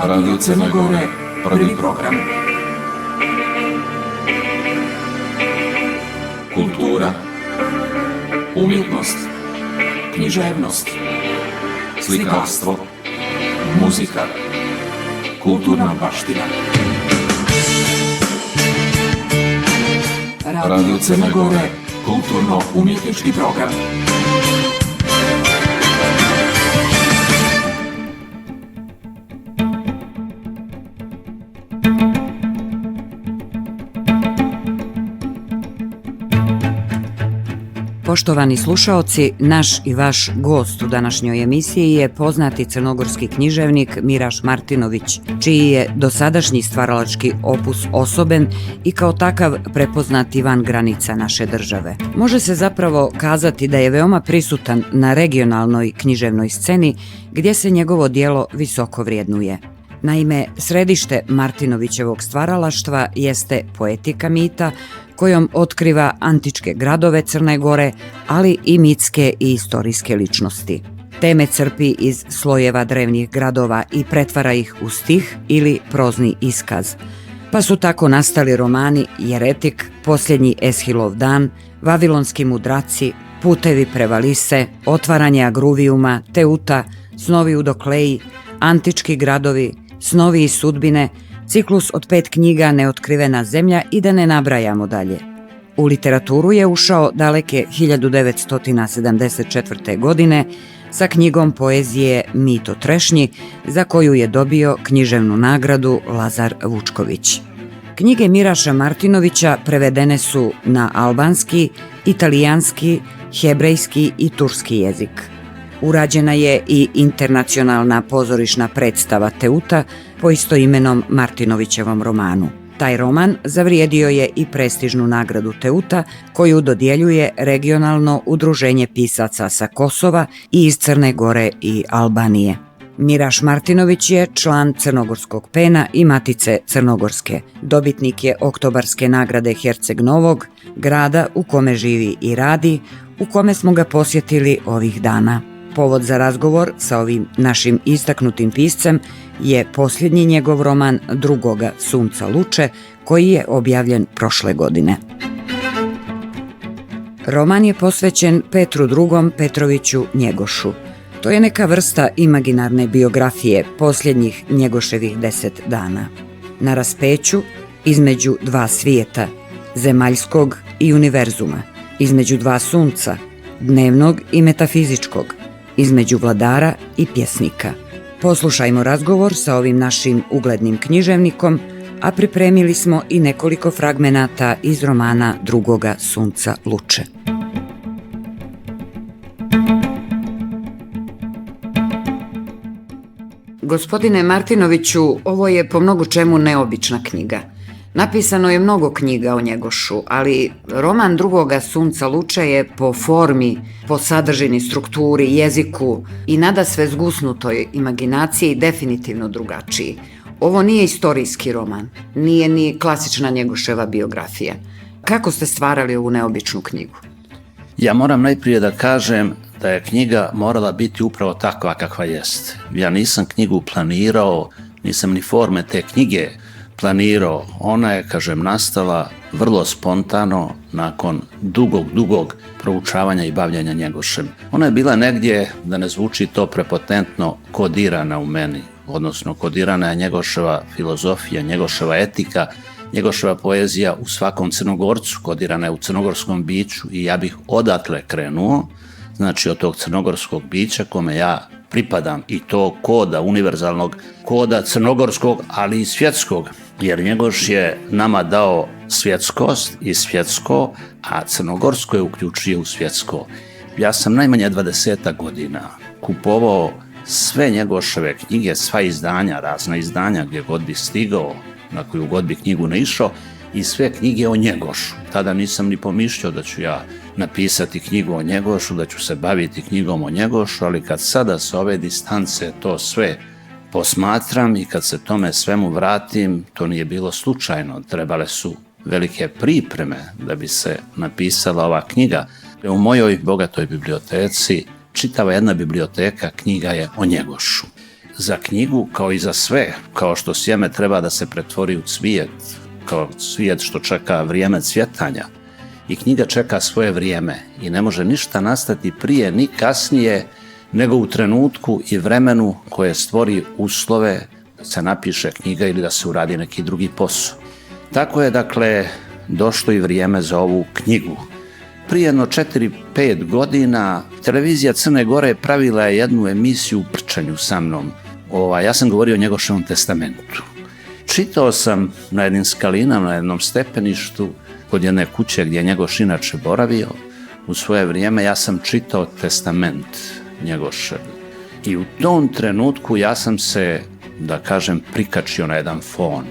Radio Crne Gore, prvi program. Kultura, umjetnost, književnost, slikarstvo, muzika, kulturna baština. Radio Crne Gore, kulturno-umjetnički program. Poštovani slušaoci, naš i vaš gost u današnjoj emisiji je poznati crnogorski književnik Miraš Martinović, čiji je dosadašnji stvaralački opus osoben i kao takav prepoznat i van granica naše države. Može se zapravo kazati da je veoma prisutan na regionalnoj književnoj sceni gdje se njegovo djelo visoko vrijednuje. Naime, središte Martinovićevog stvaralaštva jeste poetika mita, kojom otkriva antičke gradove Crne Gore, ali i mitske i istorijske ličnosti. Teme crpi iz slojeva drevnih gradova i pretvara ih u stih ili prozni iskaz. Pa su tako nastali romani Jeretik, Posljednji Eshilov dan, Vavilonski mudraci, Putevi prevalise, Otvaranje Agruvijuma, Teuta, Snovi u Dokleji, Antički gradovi, Snovi i sudbine, ciklus od 5 knjiga Neotkrivena zemlja i da ne nabrajamo dalje. U literaturu je ušao daleke 1974. godine sa knjigom poezije Mit o trešnji, za koju je dobio književnu nagradu Lazar Vučković. Knjige Miraša Martinovića prevedene su na albanski, italijanski, hebrejski i turski jezik. Urađena je i internacionalna pozorišna predstava Teuta po istoimenom Martinovićevom romanu. Taj roman zavrijedio je i prestižnu nagradu Teuta koju dodjeljuje regionalno udruženje pisaca sa Kosova i iz Crne Gore i Albanije. Miraš Martinović je član Crnogorskog pena i Matice Crnogorske. Dobitnik je Oktobarske nagrade Herceg Novog, grada u kome živi i radi, u kome smo ga posjetili ovih dana. Povod za razgovor sa ovim našim istaknutim piscem je posljednji njegov roman Drugoga sunca luče, koji je objavljen prošle godine. Roman je posvećen Petru II. Petroviću Njegošu. To je neka vrsta imaginarne biografije posljednjih Njegoševih 10 dana. Na raspeću između dva svijeta, zemaljskog i univerzuma, između dva sunca, dnevnog i metafizičkog, između vladara i pjesnika. Poslušajmo razgovor sa ovim našim uglednim književnikom, a pripremili smo i nekoliko fragmenata iz romana Drugoga sunca luče. Gospodine Martinoviću, ovo je po mnogo čemu neobična knjiga. Napisano je mnogo knjiga o Njegošu, ali roman Drugoga sunca luče je po formi, po sadržini, strukturi, jeziku i nadasve zgusnutoj imaginaciji definitivno drugačiji. Ovo nije istorijski roman, nije ni klasična Njegoševa biografija. Kako ste stvarali ovu neobičnu knjigu? Ja moram najprije da kažem da je knjiga morala biti upravo takva kakva jest. Ja nisam knjigu planirao, nisam ni forme te knjige planirao. Ona je, nastala vrlo spontano nakon dugog proučavanja i bavljenja Njegošem. Ona je bila negdje, da ne zvuči to prepotentno, kodirana u meni, odnosno kodirana je Njegoševa filozofija, Njegoševa etika, Njegoševa poezija u svakom Crnogorcu, kodirana je u crnogorskom biću i ja bih odatle krenuo, znači od tog crnogorskog bića kome ja pripadam i to koda, univerzalnog koda crnogorskog, ali i svjetskog, jer Njegoš je nama dao svjetskost i svjetsko, a crnogorsko je uključio u svjetsko. Ja sam najmanje 20 godina kupovao sve Njegoševe knjige, sva izdanja, razna izdanja gdje god bi stigao, na koju god bi knjigu naišao, i sve knjige o Njegošu. Tada nisam ni pomišljao da ću ja napisati knjigu o Njegošu, da ću se baviti knjigom o Njegošu, ali kad sada s ove distance to sve posmatram i kad se tome svemu vratim, to nije bilo slučajno. Trebale su velike pripreme da bi se napisala ova knjiga. U mojoj bogatoj biblioteci čitava jedna biblioteka knjiga je o Njegošu. za knjigu, kao i za sve, kao što sjeme treba da se pretvori u cvijet, kao cvijet što čeka vrijeme cvjetanja, i knjiga čeka svoje vrijeme i ne može ništa nastati prije ni kasnije nego u trenutku i vremenu koje stvori uslove da se napiše knjiga ili da se uradi neki drugi posao. Tako je, dakle, došlo i vrijeme za ovu knjigu. Prije jedno 4-5 godina televizija Crne Gore pravila je jednu emisiju u prčanju sa mnom. Ja sam govorio o Njegoševom testamentu. Čitao sam na jednim skalinama, na jednom stepeništu, kod jedne kuće gdje je Njegoš inače boravio. U svoje vrijeme ja sam čitao testament Njegošev. I u tom trenutku ja sam se, da kažem, prikačio na jedan fon.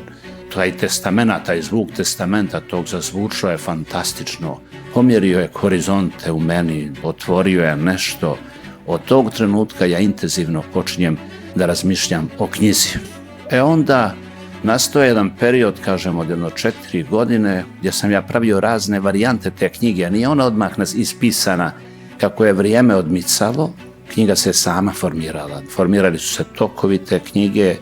Taj testament, taj zvuk testamenta tog zazvučao je fantastično. Pomjerio je horizonte u meni, otvorio je nešto. Od tog trenutka ja intenzivno počinjem da razmišljam o knjizi. Onda nastoje jedan period, kažem, od jedno 4 godine, gdje sam ja pravio razne varijante te knjige. Nije ona odmah ispisana. Kako je vrijeme odmicalo, knjiga se sama formirala. Formirali su se tokovi te knjige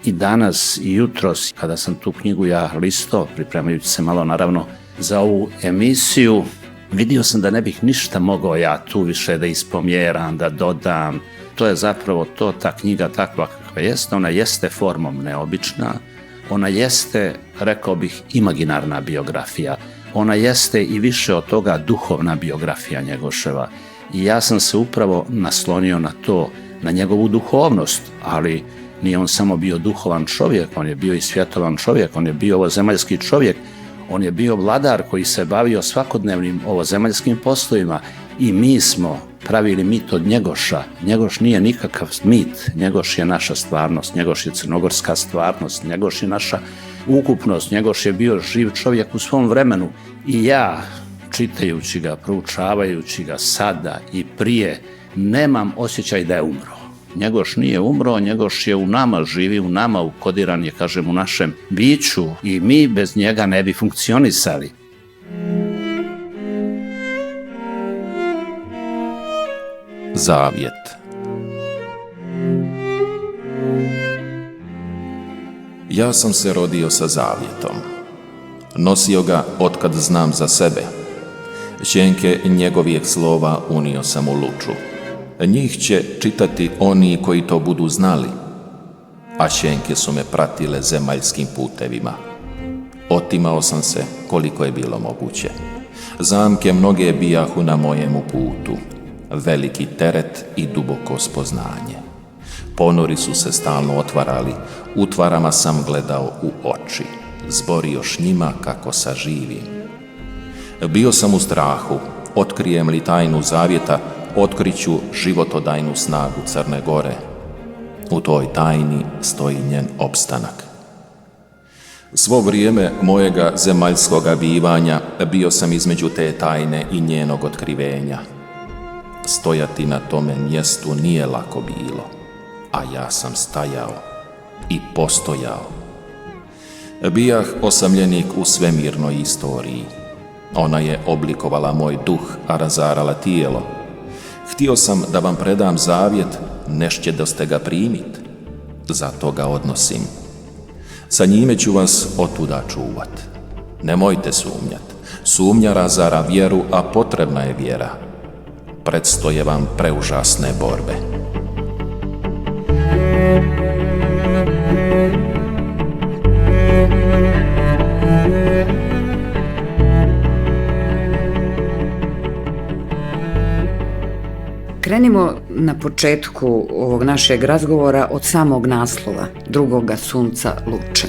i danas i jutros, kada sam tu knjigu ja listao, pripremajući se malo naravno za ovu emisiju, vidio sam da ne bih ništa mogao ja tu više da ispomjeram, da dodam. To je zapravo to, ta knjiga takva kakva jeste. Ona jeste formom neobična, ona jeste, rekao bih, imaginarna biografija. Ona jeste i više od toga duhovna biografija Njegoševa. I ja sam se upravo naslonio na to, na njegovu duhovnost, ali nije on samo bio duhovan čovjek, on je bio i svjetovan čovjek, on je bio ovozemaljski čovjek, on je bio vladar koji se bavio svakodnevnim ovozemaljskim poslovima i mi smo pravili mit od Njegoša. Njegoš nije nikakav mit, Njegoš je naša stvarnost, Njegoš je crnogorska stvarnost, Njegoš je naša ukupnost, Njegoš je bio živ čovjek u svom vremenu i ja, čitajući ga, proučavajući ga sada i prije, nemam osjećaj da je umro. Njegoš nije umro, Njegoš je u nama, živi u nama, ukodiran je, kažem, u našem biću i mi bez njega ne bi funkcionisali. Zavjet. Ja sam se rodio sa zavjetom. Nosio ga otkad znam za sebe. Šćenke njegovijeg slova unio sam u luču. Njih će čitati oni koji to budu znali, a šćenke su me pratile zemaljskim putevima. Otimao sam se koliko je bilo moguće. Zamke mnoge bijahu na mojemu putu, veliki teret i duboko spoznanje. Ponori su se stalno otvarali, utvarama sam gledao u oči, zborioš njima kako saživim. Bio sam u strahu, otkrijem li tajnu zavjeta, otkriću životodajnu snagu Crne Gore. U toj tajni stoji njen opstanak. Svo vrijeme mojega zemaljskoga bivanja bio sam između te tajne i njenog otkrivenja. Stojati na tome mjestu nije lako bilo, a ja sam stajao i postojao. Bijah osamljenik u svemirnoj istoriji. Ona je oblikovala moj duh, a razarala tijelo. Htio sam da vam predam zavjet, nešće da ste ga primit. Zato ga odnosim. Sa njime ću vas otuda čuvat. Nemojte sumnjat. Sumnja razara vjeru, a potrebna je vjera. Predstoje vam preužasne borbe. Krenimo na početku ovog našeg razgovora od samog naslova, drugoga sunca luče.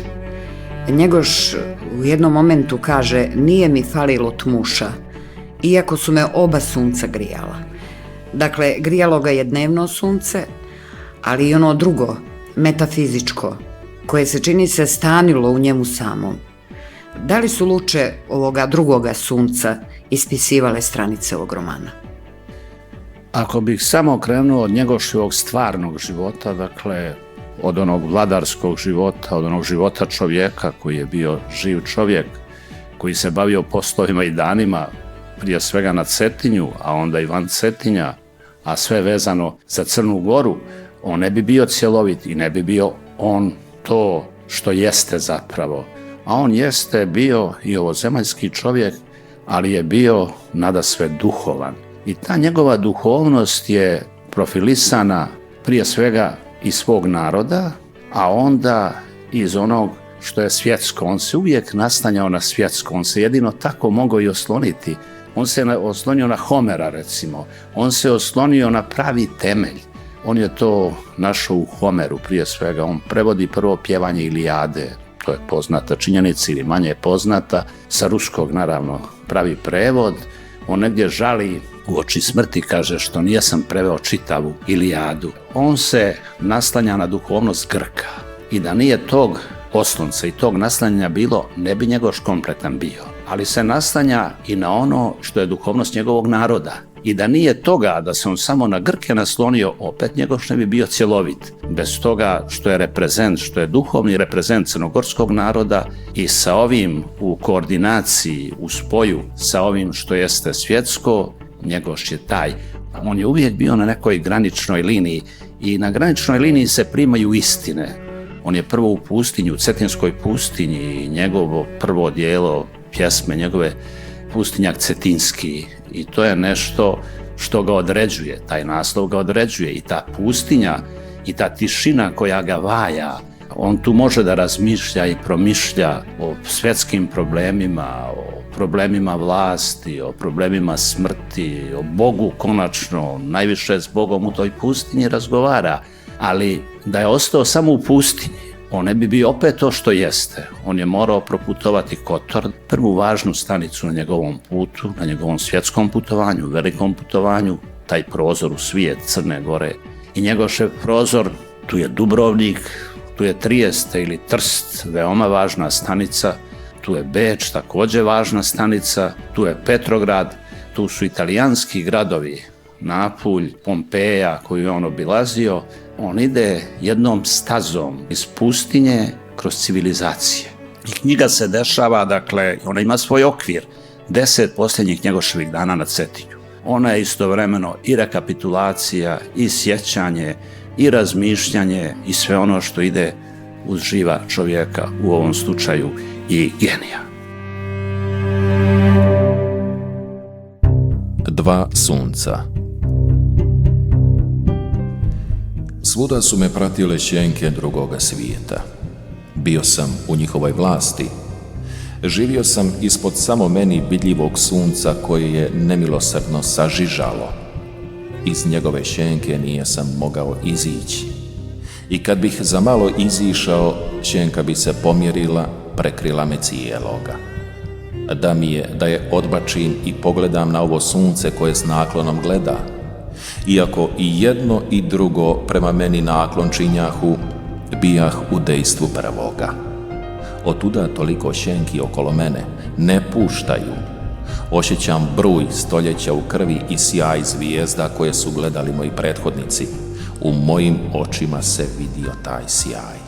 Njegoš u jednom momentu kaže: nije mi falilo tmuša, iako su me oba sunca grijala. Dakle, grijalo ga je dnevno sunce, ali i ono drugo, metafizičko, koje se čini se stanilo u njemu samom. Da li su luče ovoga drugoga sunca ispisivale stranice ovog romana? Ako bih samo krenuo od Njegoševog stvarnog života, dakle, od onog vladarskog života, od onog života čovjeka koji je bio živ čovjek, koji se bavio poslovima i danima, prije svega na Cetinju, a onda i van Cetinja, a sve vezano za Crnu Goru, on ne bi bio cjelovit i ne bi bio on to što jeste zapravo. A on jeste bio i ovozemaljski čovjek, ali je bio nadasve duhovan. I ta njegova duhovnost je profilisana prije svega iz svog naroda, a onda iz onog što je svjetsko. On se uvijek nastanjao na svjetsko, on se jedino tako mogao i osloniti. On se oslonio na Homera, recimo. On se oslonio na pravi temelj. On je to našao u Homeru prije svega. On prevodi prvo pjevanje Ilijade, to je poznata činjenica ili manje poznata, sa ruskog naravno pravi prevod. On negdje žali uoči smrti, kaže, što nijesam preveo čitavu Ilijadu. On se naslanja na duhovnost Grka i da nije tog oslonca i tog naslanjanja bilo, ne bi Njegoš kompletan bio. Ali se naslanja i na ono što je duhovnost njegovog naroda. I da nije toga, da se on samo na Grke naslonio, opet Njegoš ne bi bio cjelovit. Bez toga što je reprezent, što je duhovni reprezent crnogorskog naroda i sa ovim u koordinaciji, u spoju sa ovim što jeste svjetsko, Njegoš je taj. On je uvijek bio na nekoj graničnoj liniji i na graničnoj liniji se primaju istine. On je prvo u pustinji, u Cetinskoj pustinji i njegovo prvo dijelo pjesme njegove Pustinjak Cetinski i to je nešto što ga određuje, taj naslov ga određuje i ta pustinja i ta tišina koja ga vaja. On tu može da razmišlja i promišlja o svjetskim problemima, o problemima vlasti, o problemima smrti, o Bogu konačno, najviše s Bogom u toj pustinji razgovara, ali da je ostao samo u pustinji, on ne bi bio opet to što jeste. On je morao proputovati Kotor, prvu važnu stanicu na njegovom putu, na njegovom svjetskom putovanju, velikom putovanju, taj prozor u svijet Crne Gore. I Njegošev prozor, tu je Dubrovnik, tu je Trijeste ili Trst, veoma važna stanica, tu je Beč, također važna stanica, tu je Petrograd, tu su italijanski gradovi, Napulj, Pompeja koju je on obilazio. On ide jednom stazom iz pustinje kroz civilizacije. I knjiga se dešava, dakle, ona ima svoj okvir, 10 posljednjih Njegoševih dana na Cetinju. Ona je istovremeno i rekapitulacija, i sjećanje, i razmišljanje, i sve ono što ide uz živa čovjeka, u ovom slučaju i genija. Dva sunca. Svuda su me pratile šjenke drugoga svijeta. Bio sam u njihovoj vlasti. Živio sam ispod samo meni vidljivog sunca koje je nemilosrdno sažižalo. Iz njegove šjenke nije sam mogao izići. I kad bih za malo izišao, šjenka bi se pomjerila, prekrila me cijeloga. Da mi je da je odbačim i pogledam na ovo sunce koje s naklonom gleda. Iako i jedno i drugo prema meni naklon činjahu, bijah u dejstvu prvoga. Otuda toliko šjenki okolo mene ne puštaju. Osjećam bruj stoljeća u krvi i sjaj zvijezda koje su gledali moji prethodnici. U mojim očima se vidio taj sjaj.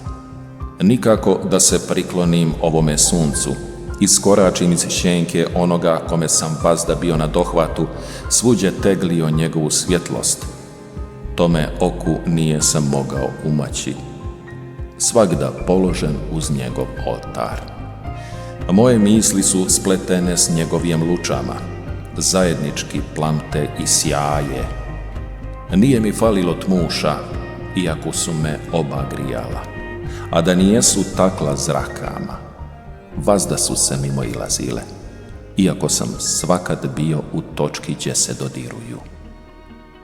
Nikako da se priklonim ovome suncu, iskoračim iz šjenke onoga kome sam vazda bio na dohvatu, svuđe teglio njegovu svjetlost. Tome oku nije sam mogao umaći. Svagda položen uz njegov oltar. Moje misli su spletene s njegovim lučama, zajednički plamte i sjaje. Nije mi falilo tmuša, iako su me oba grijala, a da nijesu takla zrakama. Vazda su se mimo ilazile, iako sam svakad bio u točki gdje se dodiruju.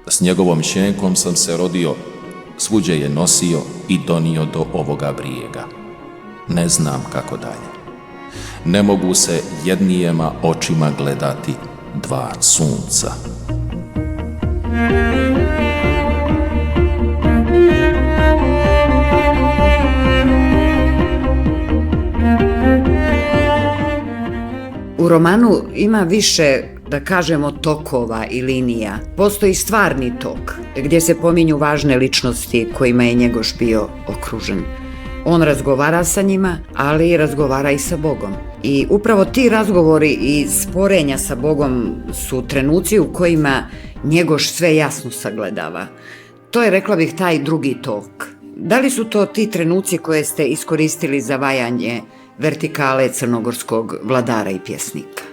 S njegovom šjenkom sam se rodio, svuđe je nosio i donio do ovoga brijega. Ne znam kako dalje. Ne mogu se jednijema očima gledati dva sunca. U romanu ima više, da kažemo, tokova i linija. Postoji stvarni tok, gdje se pominju važne ličnosti kojima je Njegoš bio okružen. On razgovara sa njima, ali razgovara i sa Bogom. I upravo ti razgovori i sporenja sa Bogom su trenuci u kojima Njegoš sve jasno sagledava. To je, rekla bih, taj drugi tok. Da li su to ti trenuci koje ste iskoristili za vajanje vertikale crnogorskog vladara i pjesnika?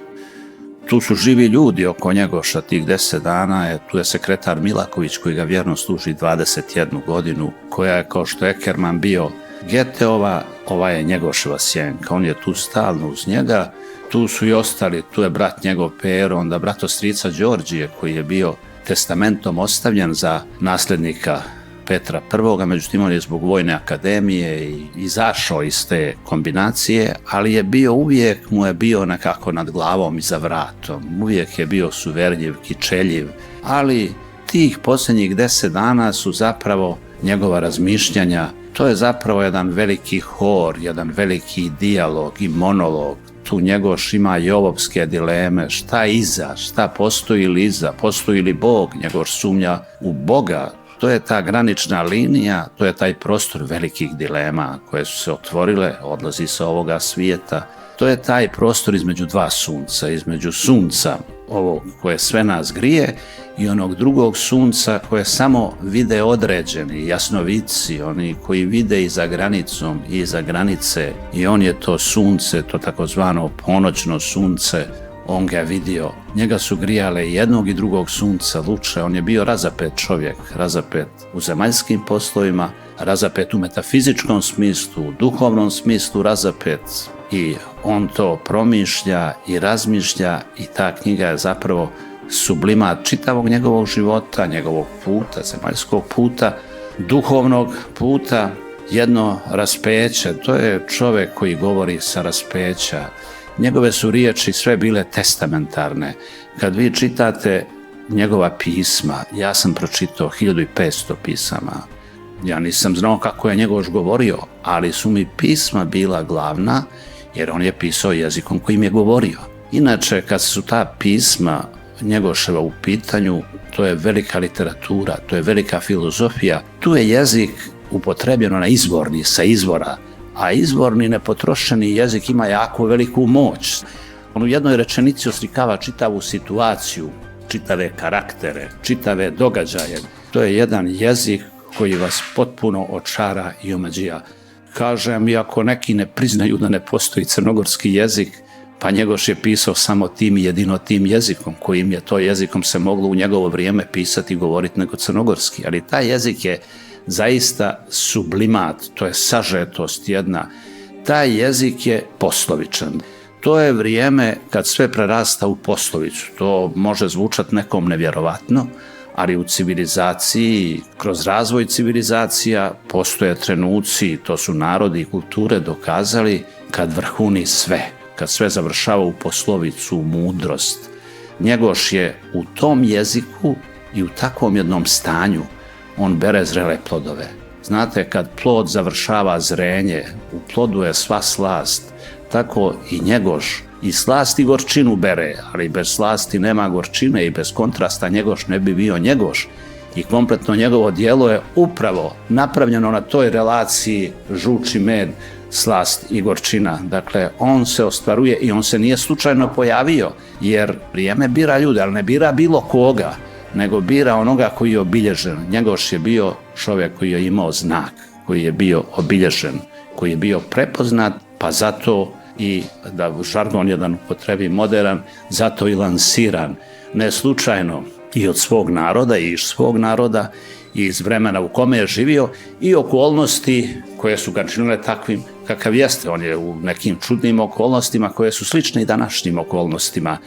Tu su živi ljudi oko Njegoša tih 10 dana, tu je sekretar Milaković koji ga vjerno služi 21 godinu, koja je kao što je Ekerman bio Geteova, ova je Njegoševa sjenka, on je tu stalno uz njega, tu su i ostali, tu je brat njegov Pero, onda bratostrica Đorđije koji je bio testamentom ostavljen za nasljednika Petra I, međutim on je zbog Vojne akademije i izašao iz te kombinacije, ali je bio uvijek, mu je bio nekako nad glavom i za vratom, uvijek je bio suverljiv, kičeljiv, ali tih posljednjih 10 dana su zapravo njegova razmišljanja, to je zapravo jedan veliki hor, jedan veliki dijalog i monolog. Tu Njegoš ima jovovske dileme, šta iza, šta postoji li iza, postoji li Bog, Njegoš sumnja u Boga. To je ta granična linija, to je taj prostor velikih dilema koje su se otvorile, odlazi sa ovoga svijeta. To je taj prostor između dva sunca, između sunca ovog koje sve nas grije i onog drugog sunca koje samo vide određeni jasnovidci, oni koji vide i za granicom i za granice, i on je to sunce, to takozvano ponoćno sunce, on ga je vidio. Njega su grijale jednog i drugog sunca luče, on je bio razapet čovjek, razapet u zemaljskim poslovima, razapet u metafizičkom smislu, u duhovnom smislu razapet, i on to promišlja i razmišlja i ta knjiga je zapravo sublimat čitavog njegovog života, njegovog puta, zemaljskog puta, duhovnog puta, jedno raspeće, to je čovjek koji govori sa raspeća. Njegove su riječi sve bile testamentarne. Kad vi čitate njegova pisma, ja sam pročitao 1500 pisama. Ja nisam znao kako je Njegoš govorio, ali su mi pisma bila glavna, jer on je pisao jezikom kojim je govorio. Inače, kad su ta pisma Njegoševa u pitanju, to je velika literatura, to je velika filozofija. Tu je jezik upotrebljeno na izvorni, sa izvora, a izvorni nepotrošeni jezik ima jako veliku moć. On u jednoj rečenici oslikava čitavu situaciju, čitave karaktere, čitave događaje. To je jedan jezik koji vas potpuno očara i omađija. Kažem, iako neki ne priznaju da ne postoji crnogorski jezik, pa Njegoš je pisao samo tim i jedino tim jezikom, kojim je to jezikom se moglo u njegovo vrijeme pisati i govoriti nego crnogorski. Ali taj jezik je zaista sublimat, to je sažetost jedna. Taj jezik je poslovičan. To je vrijeme kad sve prerasta u poslovicu. To može zvučati nekom nevjerovatno, ali u civilizaciji, kroz razvoj civilizacija, postoje trenuci, to su narodi i kulture dokazali, kad vrhuni sve, kad sve završava u poslovicu, u mudrost. Njegoš je u tom jeziku i u takvom jednom stanju, on bere zrele plodove. Znate, kad plod završava zrenje, u plodu je sva slast, tako i Njegoš i slast i gorčinu bere, ali bez slasti nema gorčine i bez kontrasta Njegoš ne bi bio Njegoš. I kompletno njegovo djelo je upravo napravljeno na toj relaciji žuč i med, slast i gorčina. Dakle, on se ostvaruje i on se nije slučajno pojavio, jer vrijeme bira ljude, ali ne bira bilo koga, nego bira onoga koji je obilježen. Njegoš je bio čovjek koji je imao znak, koji je bio obilježen, koji je bio prepoznat, pa zato i, da žargon jedan upotrebi modern, zato i lansiran, ne slučajno i od svog naroda i iz svog naroda i iz vremena u kome je živio i okolnosti koje su ga činile takvim kakav jeste. On je u nekim čudnim okolnostima koje su slične i današnjim okolnostima,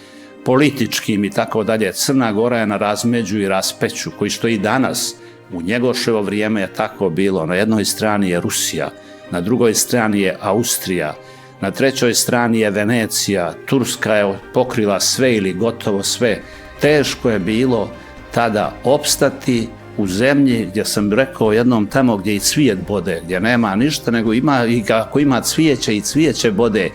političkim i tako dalje. Crna Gora je na razmeđu i raspeću koji što i danas u Njegoševo vrijeme je tako bilo. Na jednoj strani je Rusija, na drugoj strani je Austrija, na trećoj strani je Venecija, Turska je pokrila sve ili gotovo sve. Teško je bilo tada opstati u zemlji gdje sam rekao jednom tamo gdje i cvijet bode, gdje nema ništa, nego ima, i ako ima cvijeće i cvijeće bode,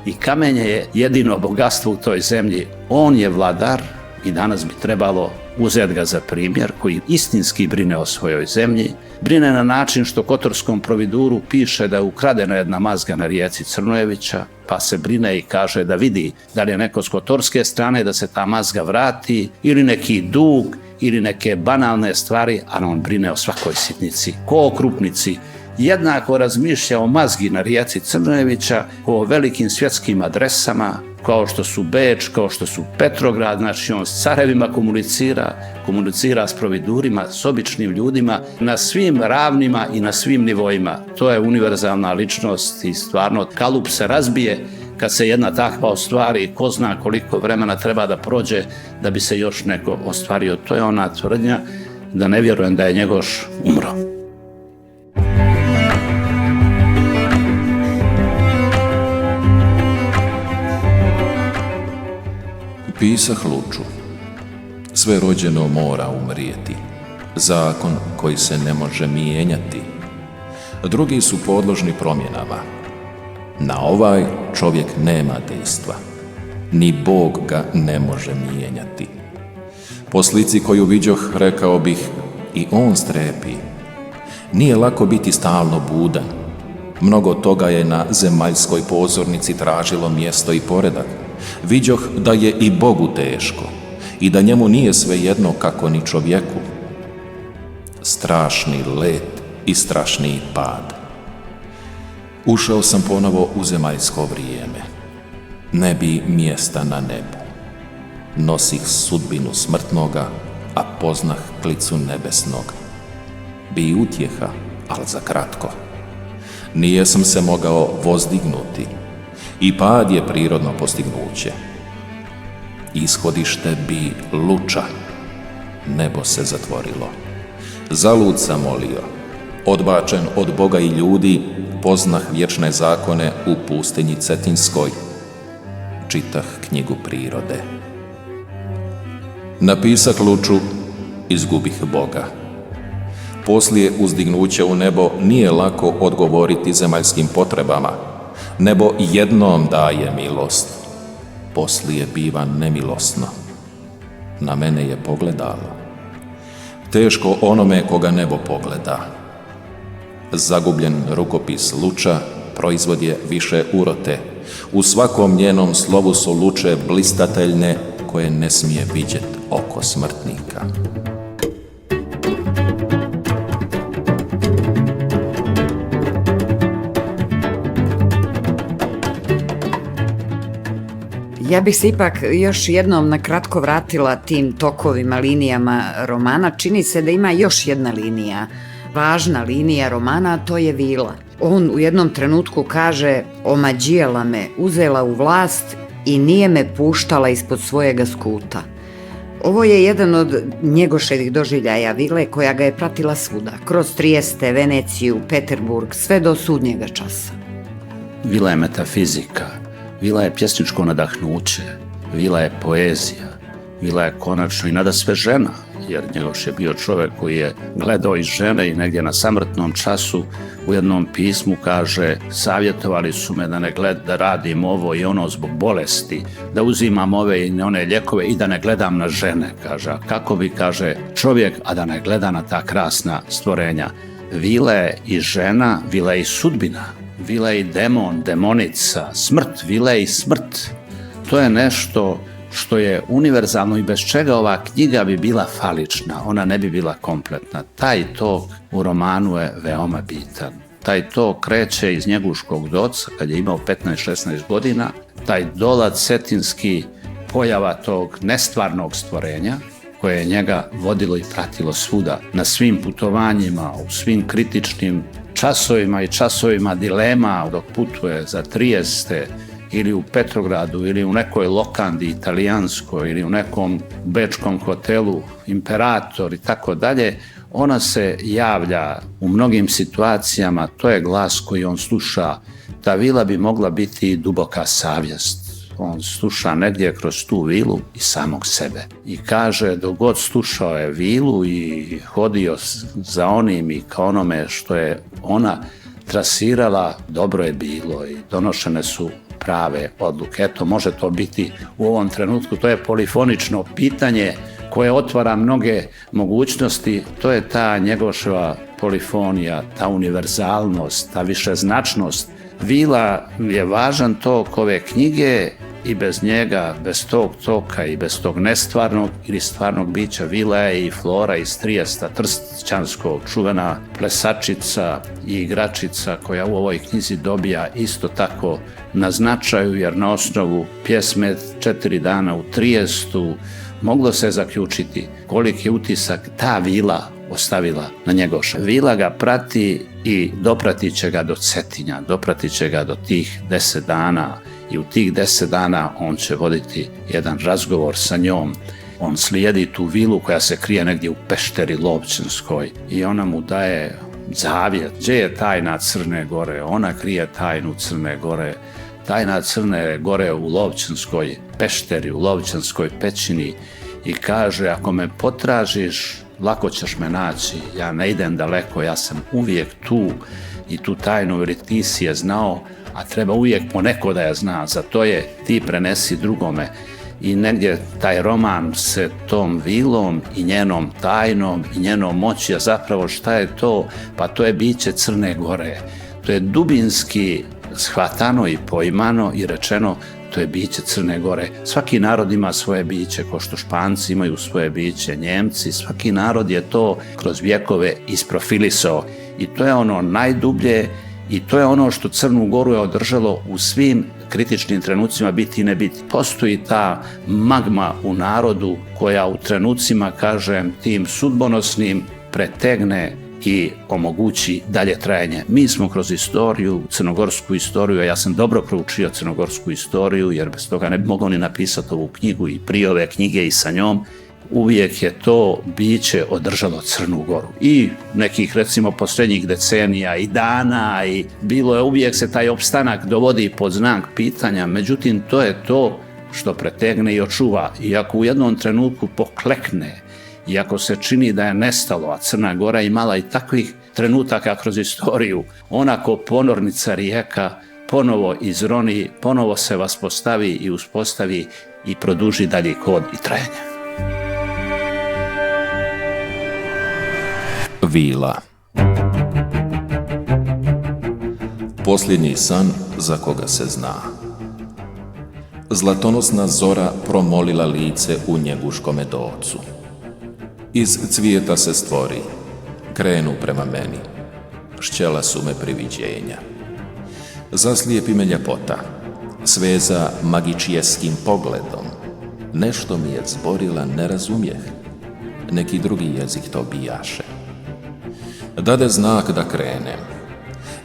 i kamenje je jedino bogatstvo u toj zemlji. On je vladar i danas bi trebalo uzeti ga za primjer, koji istinski brine o svojoj zemlji, brine na način što Kotorskom providuru piše da je ukradena jedna mazga na rijeci Crnojevića, pa se brine i kaže da vidi da li je neko s kotorske strane da se ta mazga vrati, ili neki dug, ili neke banalne stvari, a on brine o svakoj sitnici, ko o krupnici. Jednako razmišlja o mazgi na rijeci Crnojevića, o velikim svjetskim adresama, kao što su Beč, kao što su Petrograd, znači on s carevima komunicira s providurima, s običnim ljudima, na svim ravnima i na svim nivoima. To je univerzalna ličnost i stvarno kalup se razbije kad se jedna takva ostvari, ko zna koliko vremena treba da prođe da bi se još neko ostvario. To je ona tvrdnja da ne vjerujem da je Njegoš umro. Pisah Luču, sve rođeno mora umrijeti, zakon koji se ne može mijenjati. Drugi su podložni promjenama. Na ovaj čovjek nema dejstva, ni Bog ga ne može mijenjati. Po slici koju viđoh, rekao bih, i on strepi. Nije lako biti stalno budan. Mnogo toga je na zemaljskoj pozornici tražilo mjesto i poredak. Viđoh da je i Bogu teško i da njemu nije svejedno kako ni čovjeku. Strašni let i strašniji pad. Ušao sam ponovo u zemaljsko vrijeme. Ne bi mjesta na nebu. Nosih sudbinu smrtnoga, a poznah klicu nebesnog. Bi utjeha, al za kratko. Nije sam se mogao vozdignuti. I pad je prirodno postignuće. Ishodište bi Luča. Nebo se zatvorilo. Zalud sam molio. Odbačen od Boga i ljudi, poznah vječne zakone u pustinji Cetinskoj. Čitah knjigu prirode. Napisah Luču, izgubih Boga. Poslije uzdignuća u nebo nije lako odgovoriti zemaljskim potrebama. Nebo jednom daje milost, poslije biva nemilosno. Na mene je pogledalo. Teško onome koga nebo pogleda. Zagubljen rukopis Luča proizvod je više urote. U svakom njenom slovu su luče blistateljne koje ne smije vidjet oko smrtnika. Ja bih se ipak još jednom na kratko vratila tim tokovima, linijama romana. Čini se da ima još jedna linija, važna linija romana, a to je vila. On u jednom trenutku kaže: omađijala me, uzela u vlast i nije me puštala ispod svojega skuta. Ovo je jedan od Njegoševih doživljaja vile koja ga je pratila svuda, kroz Trijeste, Veneciju, Peterburg, sve do sudnjega časa. Vila je metafizika, vila je pjesničko nadahnuće, vila je poezija, vila je konačno i nadasve žena, jer Njegoš je bio čovjek koji je gledao iz žene i negdje na samrtnom času u jednom pismu kaže: savjetovali su me da radim ovo i ono zbog bolesti, da uzimam ove i one lijekove i da ne gledam na žene, kaže. A kako bi, kaže, čovjek, a da ne gleda na ta krasna stvorenja? Vila je i žena, vila je i sudbina, vila je i demon, demonica, smrt, vila je i smrt. To je nešto što je univerzalno i bez čega ova knjiga bi bila falična, ona ne bi bila kompletna. Taj tok u romanu je veoma bitan. Taj tok kreće iz Njeguškog doca kad je imao 15-16 godina, taj dolac cetinski, pojava tog nestvarnog stvorenja koje je njega vodilo i pratilo svuda, na svim putovanjima, u svim kritičnim časovima i časovima dilema dok putuje za Trijeste ili u Petrogradu ili u nekoj lokandi italijanskoj ili u nekom bečkom hotelu Imperator i tako dalje. Ona se javlja u mnogim situacijama, to je glas koji on sluša. Ta vila bi mogla biti duboka savjest. On sluša negdje kroz tu vilu i samog sebe. I kaže, dok god slušao je vilu i hodio za onim i ka onome što je ona trasirala, dobro je bilo i donošene su prave odluke. Eto, može to biti u ovom trenutku, to je polifonično pitanje koje otvara mnoge mogućnosti, to je ta Njegoševa polifonija, ta univerzalnost, ta višeznačnost. Vila je važan tok ove knjige i bez njega, bez tog toka i bez tog nestvarnog ili stvarnog bića vila je i Flora iz Trijesta Tršćanskog, čuvena plesačica i igračica koja u ovoj knjizi dobija isto tako na značaju, jer na osnovu pjesme 4 dana u Trijestu moglo se zaključiti koliki je utisak ta vila ostavila na Njegoša. Vila ga prati i dopratit će ga do Cetinja, dopratit će ga do tih 10 dana i u tih 10 dana on će voditi jedan razgovor sa njom. On slijedi tu vilu koja se krije negdje u pešteri Lovćenskoj i ona mu daje zavjet. Gdje je tajna Crne Gore? Ona krije tajnu Crne Gore. Tajna Crne Gore u Lovćenskoj pešteri, u Lovćenskoj pećini i kaže, ako me potražiš, lako ćeš me naći, ja ne idem daleko, ja sam uvijek tu i tu tajnu Euritisi je znao, a treba uvijek poneko da je zna, zato je ti prenesi drugome. I negdje taj roman se tom vilom i njenom tajnom i njenom moći, a zapravo šta je to? Pa to je biće Crne Gore. To je dubinski shvatano i poimano i rečeno, to je biće Crne Gore. Svaki narod ima svoje biće, kao što Španci imaju svoje biće, Njemci, svaki narod je to kroz vjekove isprofilisao. I to je ono najdublje i to je ono što Crnu Goru je održalo u svim kritičnim trenucima biti i ne biti. Postoji ta magma u narodu koja u trenucima, kažem, tim sudbonosnim pretegne i omogući dalje trajanje. Mi smo kroz istoriju, crnogorsku istoriju, a ja sam dobro proučio crnogorsku istoriju, jer bez toga ne bi mogao ni napisati ovu knjigu i prije ove knjige i sa njom, uvijek je to biće održalo Crnu Goru. I nekih, recimo, posljednjih decenija i dana i bilo je, uvijek se taj opstanak dovodi pod znak pitanja, međutim, to je to što pretegne i očuva. I ako u jednom trenutku poklekne, i ako se čini da je nestalo, a Crna Gora imala i takvih trenutaka kroz istoriju, ona ko ponornica rijeka ponovo izroni, ponovo se vaspostavi i uspostavi i produži dalji hod i trajanje. Vila. Posljednji san za koga se zna. Zlatonosna zora promolila lice u Njeguškome docu. Iz cvijeta se stvori, krenu prema meni, šćela su me priviđenja. Zaslijepi me ljepota, sveza magičijeskim pogledom, nešto mi je zborila, ne razumijeh, neki drugi jezik to bijaše. Dade znak da krenem,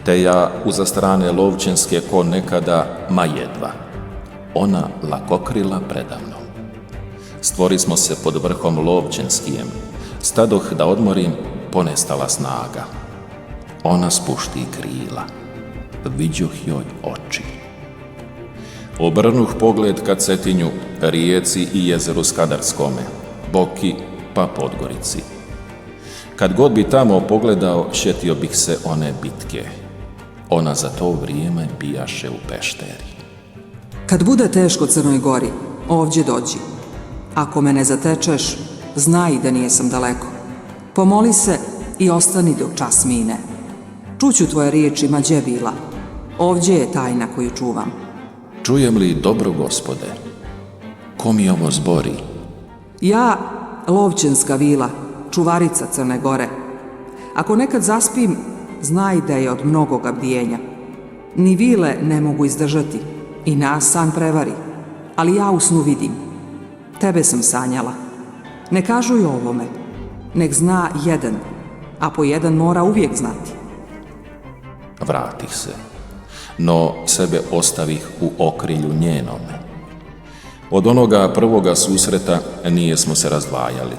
te ja uza strane Lovćenske ko nekada, ma jedva, ona lakokrila predamnom. Stvori smo se pod vrhom Lovćenskijem, stadoh da odmorim, ponestala snaga. Ona spušti krila, viđuh joj oči. Obrnuh pogled ka Cetinju, rijeci i jezeru Skadarskome, Boki pa Podgorici. Kad god bi tamo pogledao, šetio bih se one bitke. Ona za to vrijeme bijaše u pešteri. Kad bude teško Crnoj Gori, ovdje dođi. Ako me ne zatečeš, znaj da nijesam daleko. Pomoli se i ostani dok čas mine. Čuću tvoje riječi ma đe bila. Ovdje je tajna koju čuvam. Čujem li dobro, Gospode? Ko mi ovo zbori? Ja, Lovćenska vila, čuvarica Crne Gore. Ako nekad zaspim, znaj da je od mnogoga bdijenja. Ni vile ne mogu izdržati i nas san prevari, ali ja u snu vidim. Tebe sam sanjala. Ne kažu i ovome, nek zna jedan, a po jedan mora uvijek znati. Vratih se, no sebe ostavih u okrilju njenome. Od onoga prvoga susreta nije smo se razdvajali.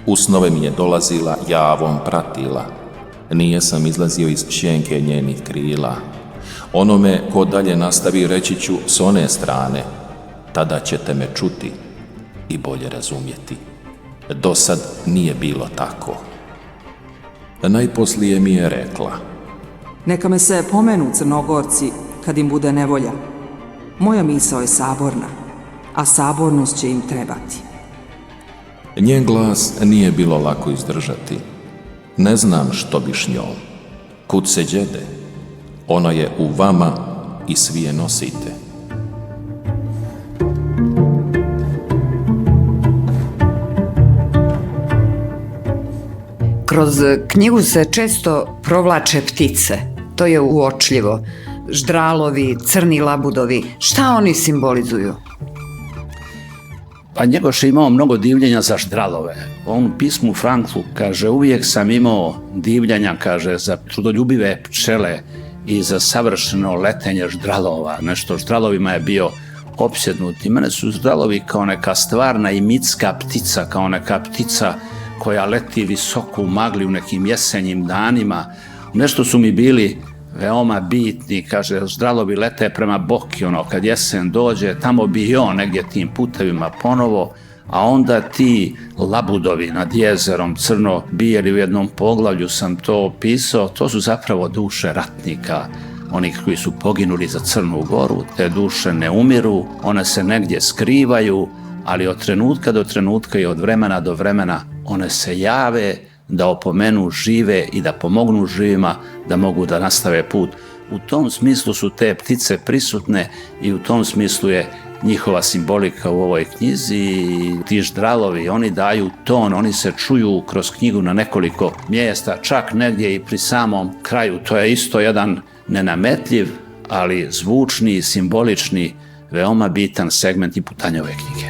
U snove mi je dolazila, javom pratila. Nije sam izlazio iz šćenke njenih krila. Onome ko dalje nastavi reći ću s one strane, tada ćete me čuti i bolje razumjeti. Do sad nije bilo tako. Najposlije mi je rekla: Neka me se pomenu Crnogorci kad im bude nevolja. Moja misao je saborna, a sabornost će im trebati. Njen glas nije bilo lako izdržati. Ne znam što bi s njom. Kud se đede, ona je u vama i svi je nosite. Kroz knjigu se često provlače ptice, to je uočljivo. Ždralovi, crni labudovi, šta oni simbolizuju? Pa Njegoš je imao mnogo divljenja za ždralove. On u pismu Franklu kaže, uvijek sam imao divljenja, kaže, za trudoljubive pčele i za savršeno letenje ždralova. Nešto ždralovima je bio opsjednut. I mene su ždralovi kao neka stvarna i mitska ptica, kao neka ptica koja leti visoko u magli u nekim jesenjim danima. Nešto su mi bili veoma bitni, kaže, ždralovi lete prema Boki, kad jesen dođe, tamo bi i on negdje tim putevima ponovo, a onda ti labudovi nad jezerom, crno-bijeli, u jednom poglavlju sam to opisao, to su zapravo duše ratnika, onih koji su poginuli za Crnu Goru. Te duše ne umiru, one se negdje skrivaju, ali od trenutka do trenutka i od vremena do vremena one se jave da opomenu žive i da pomognu živima da mogu da nastave put. U tom smislu su te ptice prisutne i u tom smislu je njihova simbolika u ovoj knjizi. I ti ždralovi, oni daju ton, oni se čuju kroz knjigu na nekoliko mjesta, čak negdje i pri samom kraju. To je isto jedan nenametljiv, ali zvučni i simbolični, veoma bitan segment i putanja ove knjige.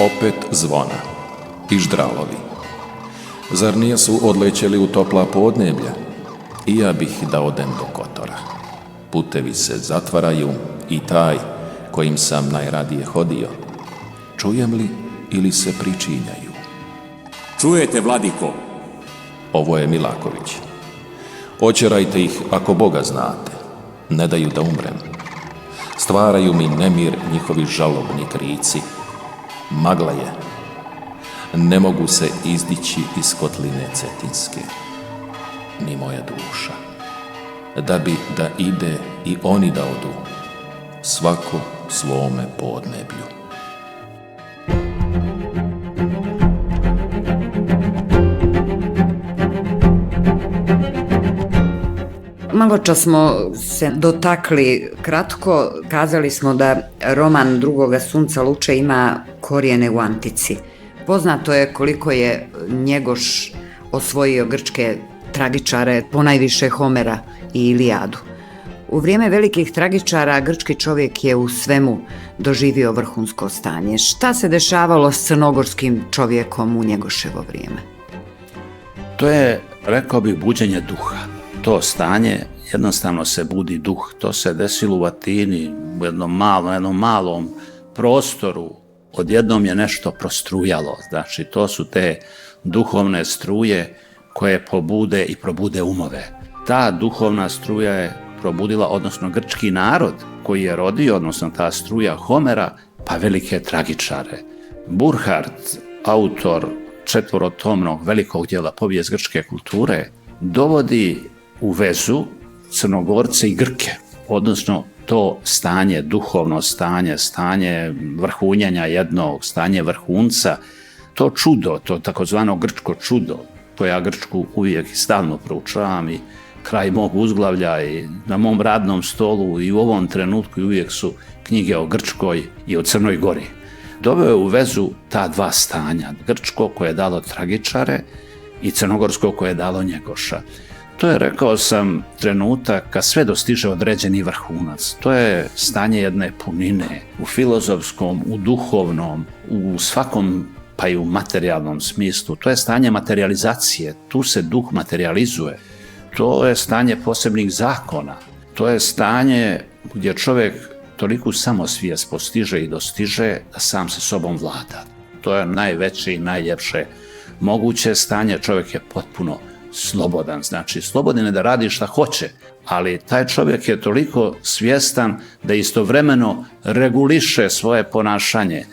Opet zvona i ždralovi. Zar nijesu odlećeli u topla podneblja? I ja bih da odem do Kotora. Putevi se zatvaraju i taj kojim sam najradije hodio. Čujem li ili se pričinjaju? Čujete, vladiko? Ovo je Milaković. Očerajte ih ako Boga znate. Ne daju da umrem. Stvaraju mi nemir njihovi žalobni krici. Magla je. Ne mogu se izdići iz kotline cetinske. Ni moja duša. Da bi da ide i oni da odu. Svako svome podneblju. Malo čas smo se dotakli kratko, kazali smo da roman Drugoga sunca Luče ima korijene u antici. Poznato je koliko je Njegoš osvojio grčke tragičare, ponajviše Homera i Ilijadu. U vrijeme velikih tragičara grčki čovjek je u svemu doživio vrhunsko stanje. Šta se dešavalo s crnogorskim čovjekom u Njegoševo vrijeme? To je, rekao bih, buđenje duha. To stanje, jednostavno se budi duh. To se desilo u Atini, u jednom malom prostoru. Odjednom je nešto prostrujalo. Znači, to su te duhovne struje koje pobude i probude umove. Ta duhovna struja je probudila, odnosno grčki narod koji je rodio, odnosno ta struja Homera, pa velike tragičare. Burhard, autor četvorotomnog velikog dijela Povijest grčke kulture, dovodi u vezu Crnogorce i Grke, odnosno to stanje, duhovno stanje vrhunjenja jednog, stanje vrhunca, to čudo, to takozvano grčko čudo, to ja Grčku uvijek i stalno proučavam i kraj mog uzglavlja i na mom radnom stolu i u ovom trenutku uvijek su knjige o Grčkoj i o Crnoj Gori. Doveo je u vezu ta dva stanja, grčko koje je dalo tragičare i crnogorsko koje je dalo Njegoša. To je, rekao sam, trenutak kad sve dostiže određeni vrhunac. To je stanje jedne punine u filozofskom, u duhovnom, u svakom pa i u materijalnom smislu. To je stanje materializacije, tu se duh materializuje. To je stanje posebnih zakona. To je stanje gdje čovjek toliku samosvijest postiže i dostiže da sam se sobom vlada. To je najveće i najljepše moguće stanje. Čovjek je potpuno slobodan. Znači, slobodan je da radi šta hoće, ali taj čovjek je toliko svjestan da istovremeno reguliše svoje ponašanje.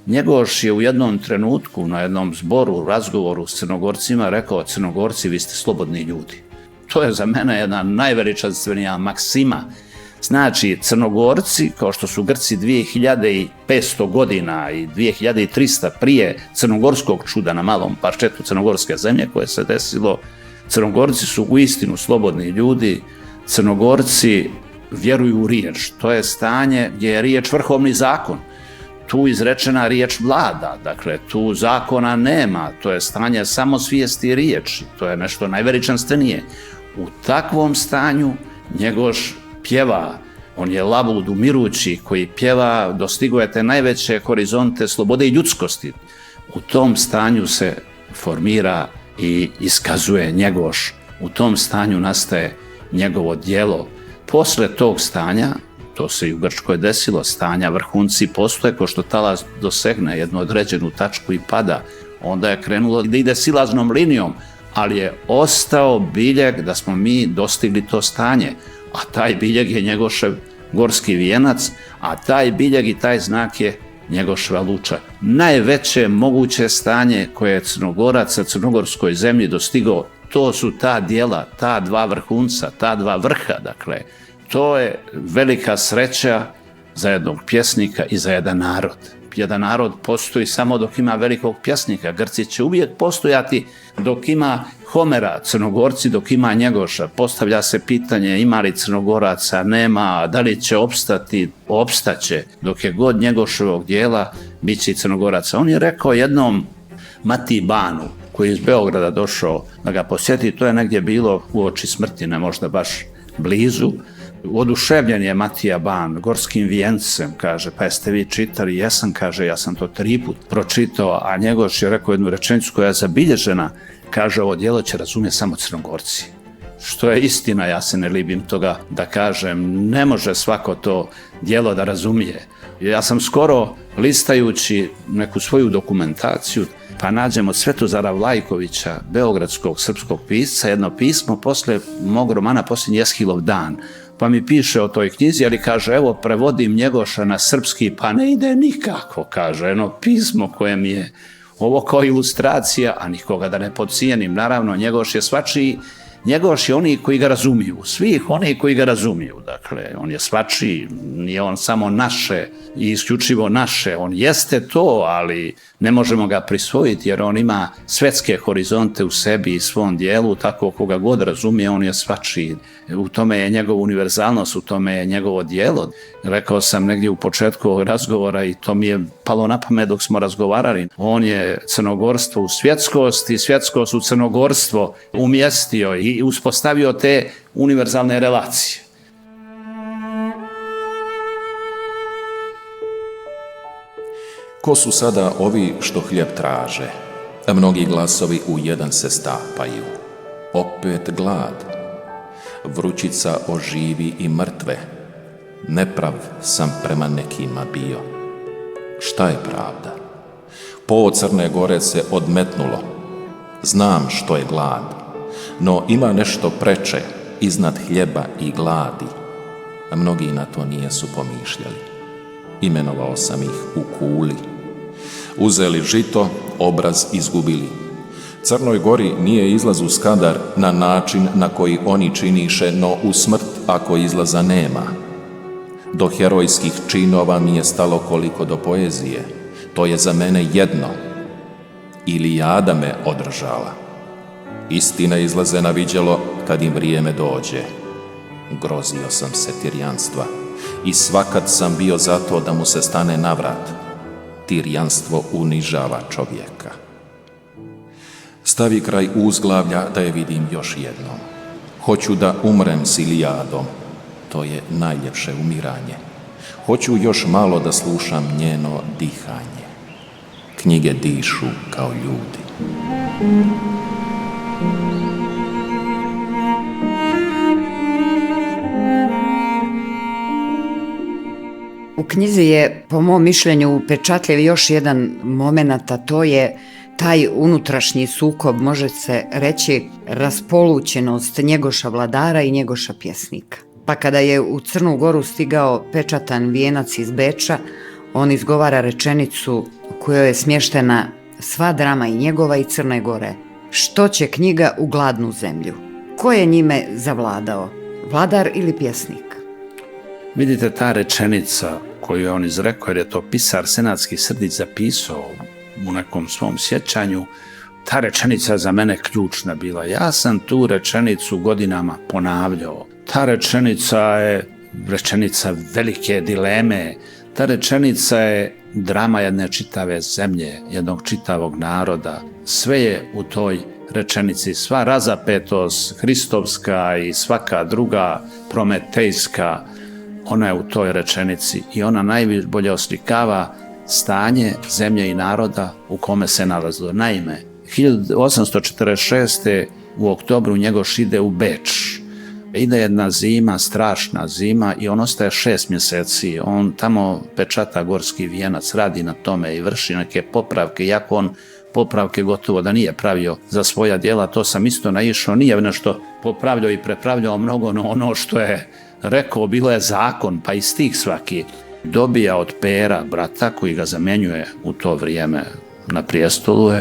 Njegoš je u jednom trenutku, na jednom zboru, razgovoru s Crnogorcima rekao: Crnogorci, vi ste slobodni ljudi. To je za mene jedna najveličanstvenija maksima. Znači, Crnogorci, kao što su Grci 2500 godina i 2300 prije crnogorskog čuda na malom parčetu crnogorske zemlje koje se desilo, Crnogorci su uistinu slobodni ljudi. Crnogorci vjeruju u riječ. To je stanje gdje je riječ vrhovni zakon. tu izrečena riječ vlada, dakle tu zakona nema, to je stanje samosvijesti riječi, to je nešto najveličanstvenije. U takvom stanju Njegoš pjeva, on je labud umirući koji pjeva, dostiguje te najveće horizonte slobode i ljudskosti. U tom stanju se formira i iskazuje Njegoš, u tom stanju nastaje njegovo djelo. Posle tog stanja, to se i u Grčkoj desilo, stanja vrhunci postoje, ko što talas dosegne jednu određenu tačku i pada, onda je krenulo da ide silaznom linijom, ali je ostao biljeg da smo mi dostigli to stanje, a taj biljeg je Njegošev gorski vijenac, a taj biljeg i taj znak je Njegoševa luča. Najveće moguće stanje koje je Crnogorac na crnogorskoj zemlji dostigao, to su ta djela, ta dva vrhunca, ta dva vrha, dakle, to je velika sreća za jednog pjesnika i za jedan narod. Jedan narod postoji samo dok ima velikog pjesnika. Grci će uvijek postojati dok ima Homera, Crnogorci dok ima Njegoša. Postavlja se pitanje ima li Crnogoraca, nema, da li će opstati, opstaće. Dok je god Njegoševog dijela, bit će i Crnogoraca. On je rekao jednom Matiji Banu, koji je iz Beograda došao da ga posjeti, to je negdje bilo uoči Smrtine, možda baš blizu. Oduševljen je Matija Ban gorskim vijencem, kaže, pa jeste vi čitali? Jesam, kaže, ja sam to 3 put pročitao, a Njegoš je rekao jednu rečenicu koja je zabilježena, kaže, ovo djelo će razumjeti samo Crnogorci. Što je istina, ja se ne libim toga da kažem, ne može svako to djelo da razumije. Ja sam skoro listajući neku svoju dokumentaciju, pa nađemo Svetozara Vlajkovića, beogradskog srpskog pisca, jedno pismo posle mog romana Posljednji Eshilov dan. Pa mi piše o toj knjizi, ali kaže, evo, prevodim Njegoša na srpski, pa ne ide nikako, kaže, jedno pismo koje mi je ovo kao ilustracija, a nikoga da ne podcijenim, naravno, Njegoš je svačiji, Njegoš je oni koji ga razumiju, svih oni koji ga razumiju, dakle, on je svačiji, nije on samo naše i isključivo naše, on jeste to, ali ne možemo ga prisvojiti jer on ima svetske horizonte u sebi i svom dijelu, tako koga god razumije, on je svačiji. U tome je njegov univerzalnost, u tome je njegovo dijelo. Rekao sam negdje u početku ovog razgovora i to mi je palo na pamet dok smo razgovarali. On je crnogorstvo u svjetskost i svjetskost u crnogorstvo umjestio i uspostavio te univerzalne relacije. Ko su sada ovi što hljeb traže? Mnogi glasovi u jedan se stapaju. Opet glad. Vrućica oživi i mrtve. Neprav sam prema nekima bio. Šta je pravda? Po Crne Gore se odmetnulo. Znam što je glad, no ima nešto preče iznad hljeba i gladi. A mnogi na to nijesu pomišljali. Imenovao sam ih u kuli. Uzeli žito, obraz izgubili. Crnoj Gori nije izlaz u Skadar na način na koji oni činiše, no u smrt ako izlaza nema. Do herojskih činova mi je stalo koliko do poezije. To je za mene jedno. Ilijada me održala. Istina izlaze na viđelo kad im vrijeme dođe. Grozio sam se tirjanstva i svakad sam bio zato da mu se stane na vrat. Tirjanstvo unižava čovjeka. Stavi kraj uzglavlja da je vidim još jednom. Hoću da umrem s Ilijadom, to je najljepše umiranje. Hoću još malo da slušam njeno dihanje. Knjige dišu kao ljudi. U knjizi je, po mom mišljenju, upečatljiv još jedan moment, a to je taj unutrašnji sukob, može se reći, raspolućenost Njegoša vladara i Njegoša pjesnika. Pa kada je u Crnu Goru stigao pečatan vijenac iz Beča, on izgovara rečenicu u kojoj je smještena sva drama i njegova i Crne Gore. Što će knjiga u gladnu zemlju? Ko je njime zavladao? Vladar ili pjesnik? Vidite, ta rečenica koju je on izrekao, jer je to pisar senatski Srdić zapisao u nekom svom sjećanju, ta rečenica za mene ključna bila. Ja sam tu rečenicu godinama ponavljao. Ta rečenica je rečenica velike dileme. Ta rečenica je drama jedne čitave zemlje, jednog čitavog naroda. Sve je u toj rečenici, sva razapetost hristovska i svaka druga prometejska, ona je u toj rečenici i ona najbolje oslikava stanje zemlje i naroda u kome se nalazilo. Naime, 1846. u oktobru Njegoš ide u Beč. Ide jedna zima, strašna zima i on ostaje 6 mjeseci. On tamo pečata gorski vijenac, radi na tome i vrši neke popravke, iako on popravke gotovo da nije pravio za svoja djela, to sam isto naišao, nije nešto popravljao i prepravljao mnogo, no ono što je rekao bilo je zakon, pa i stih svaki. Dobija od Pera, brata, koji ga zamjenjuje u to vrijeme na prijestolu,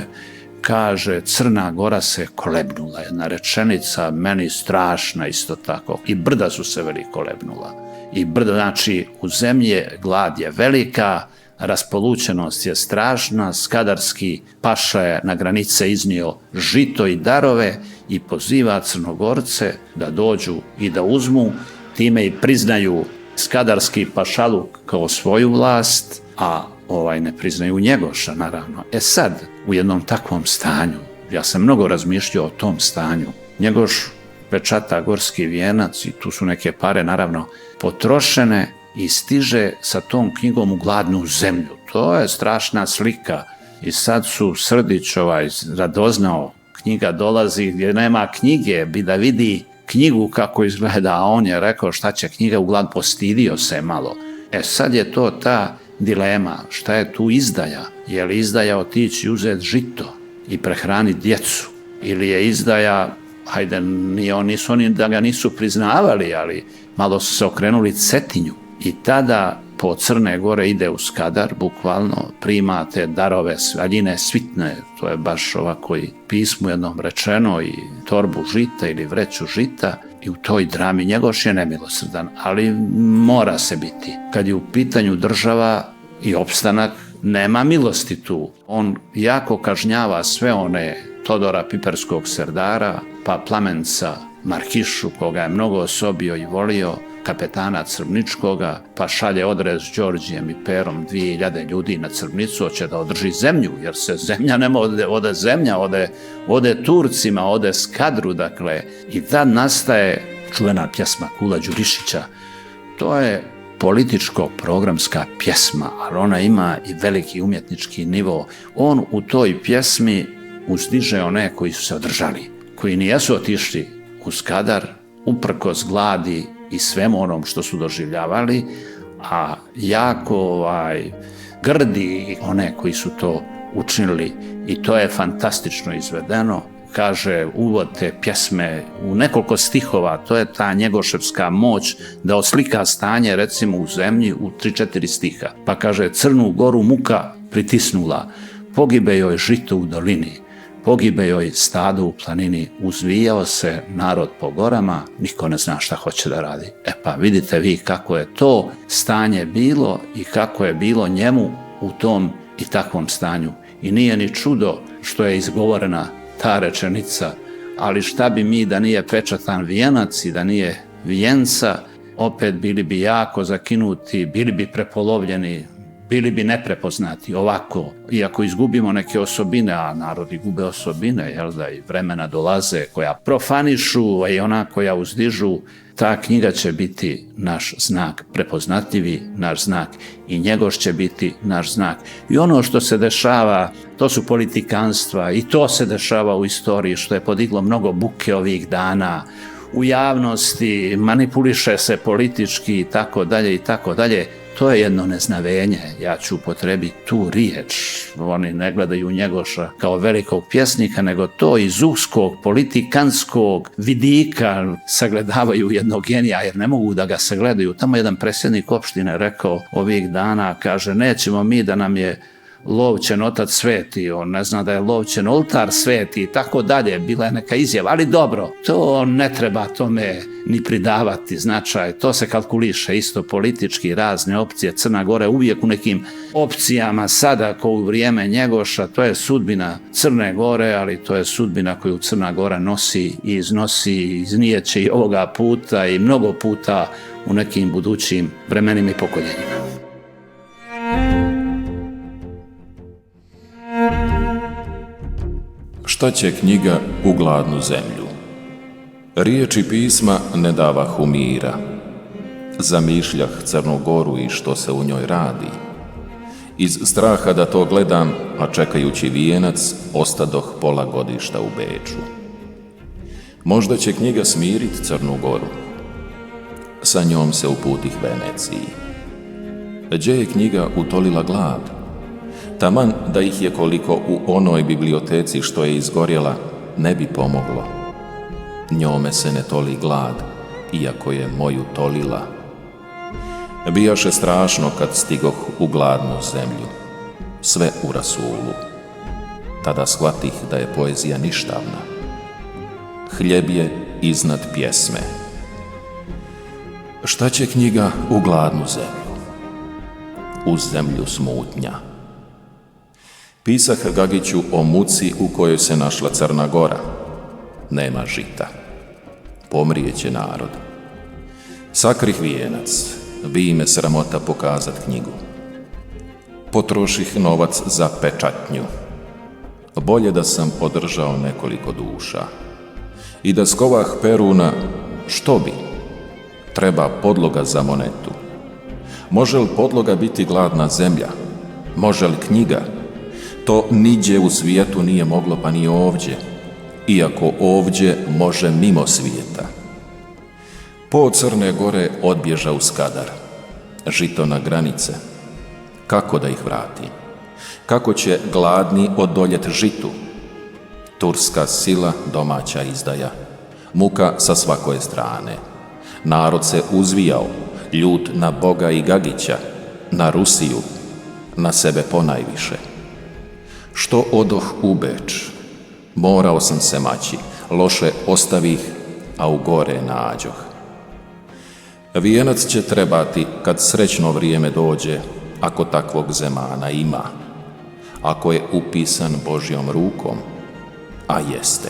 kaže, Crna Gora se kolebnula, jedna rečenica meni strašna isto tako. I brda su se veli kolebnula. I brda, znači, u zemlji glad je velika, raspolućenost je strašna, Skadarski paša je na granice iznio žito i darove i poziva Crnogorce da dođu i da uzmu, time i priznaju Skadarski pašaluk kao svoju vlast, a ne priznaju Njegoša, naravno. Sad, u jednom takvom stanju, ja sam mnogo razmišljao o tom stanju, Njegoš pečata gorski vijenac i tu su neke pare, naravno, potrošene i stiže sa tom knjigom u gladnu zemlju. To je strašna slika. I sad su Srdić radoznao, knjiga dolazi gdje nema knjige, bi da vidi knjigu kako izgleda, a on je rekao šta će knjiga u glad, postidio se malo. Sad je to ta dilema, šta je tu izdaja? Je li izdaja otići uzeti žito i prehraniti djecu? Ili je izdaja, hajde, nisu oni da ga nisu priznavali, ali malo su se okrenuli Cetinju. I tada po Crne Gore ide u Skadar, bukvalno prima te darove svaljine svitne, to je baš ovako i pismu jednom rečeno, i torbu žita ili vreću žita, i u toj drami Njegoš je nemilosrdan, ali mora se biti. Kad je u pitanju država i opstanak, nema milosti tu. On jako kažnjava sve one Todora Piperskog serdara, pa Plamenca Markišu, koga je mnogo osobio i volio, kapetana Crvničkoga, pa šalje odrez Đorđijem i Perom 2000 ljudi na Crvnicu, hoće da održi zemlju, jer se zemlja nema, ode zemlja, ode Turcima, ode Skadru, dakle. I tad nastaje čuvena pjesma Kula Đurišića. To je političko-programska pjesma, ali ona ima i veliki umjetnički nivo. On u toj pjesmi uzdiže one koji su se održali, koji nijesu otišli u Skadar, uprkos gladi i svemu onom što su doživljavali, a jako grdi one koji su to učinili, i to je fantastično izvedeno. Kaže, uvod te pjesme u nekoliko stihova, to je ta njegoševska moć da oslika stanje recimo u zemlji u 3-4 stiha. Pa kaže, Crnu Goru muka pritisnula, pogibe joj žito u dolini, pogibe joj stado u planini, uzvijao se narod po gorama, niko ne zna šta hoće da radi. Pa vidite vi kako je to stanje bilo i kako je bilo njemu u tom i takvom stanju. I nije ni čudo što je izgovorena ta rečenica, ali šta bi mi da nije pečatan vijenac i da nije vijenca, opet bili bi jako zakinuti, bili bi prepolovljeni, bili bi neprepoznati ovako. Iako izgubimo neke osobine, a narodi gube osobine, jel da, i vremena dolaze koja profanišu, a i ona koja uzdižu, ta knjiga će biti naš znak, prepoznatljivi naš znak, i Njegoš će biti naš znak. I ono što se dešava, to su politikanstva, i to se dešava u istoriji, što je podiglo mnogo buke ovih dana, u javnosti, manipuliše se politički i tako dalje i tako dalje. To je jedno neznavenje, ja ću upotrebiti tu riječ. Oni ne gledaju Njegoša kao velikog pjesnika, nego to iz uskog politikanskog vidika sagledavaju jednog genija, jer ne mogu da ga sagledaju. Tamo jedan predsjednik opštine rekao ovih dana, kaže, nećemo mi da nam je Lovćen otac sveti, on ne zna da je Lovćen oltar sveti i tako dalje, bila je neka izjava, ali dobro, to ne treba tome ni pridavati značaj, to se kalkuliše isto politički, razne opcije. Crna Gora uvijek u nekim opcijama sada, kao u vrijeme Njegoša, to je sudbina Crne Gore, ali to je sudbina koju Crna Gora nosi i iznosi, iznijeće i ovoga puta i mnogo puta u nekim budućim vremenima i pokoljenjima. Šta će knjiga u gladnu zemlju? Riječi pisma ne davahu mira. Zamišljah Crnu Goru i što se u njoj radi. Iz straha da to gledam, a čekajući vijenac, ostadoh pola godišta u Beču. Možda će knjiga smirit Crnu Goru. Sa njom se uputih Veneciji. Gdje je knjiga utolila glad? Taman da ih je koliko u onoj biblioteci što je izgorjela, ne bi pomoglo. Njome se ne toli glad, iako je moju tolila. Bijaše strašno kad stigoh u gladnu zemlju, sve u rasulu. Tada shvatih da je poezija ništavna. Hljeb je iznad pjesme. Šta će knjiga u gladnu zemlju? U zemlju smutnja. Pisah Gagiću o muci u kojoj se našla Crna Gora. Nema žita. Pomrijeće narod. Sakrih vijenac, bi me sramota pokazat knjigu. Potroših novac za pečatnju. Bolje da sam održao nekoliko duša. I da skovah peruna, što bi? Treba podloga za monetu. Može li podloga biti gladna zemlja? Može li knjiga? To niđe u svijetu nije moglo, pa ni ovdje. Iako ovdje može mimo svijeta. Po Crne Gore odbježa u Skadar. Žito na granice. Kako da ih vratim? Kako će gladni odoljet žitu? Turska sila, domaća izdaja. Muka sa svakoje strane. Narod se uzvijao, ljut na Boga i Gagića, na Rusiju, na sebe ponajviše. Što odoh u Beč? Morao sam se maći, loše ostavih, a u gore nađoh. Vijenac će trebati kad srećno vrijeme dođe, ako takvog zemana ima, ako je upisan Božjom rukom, a jeste,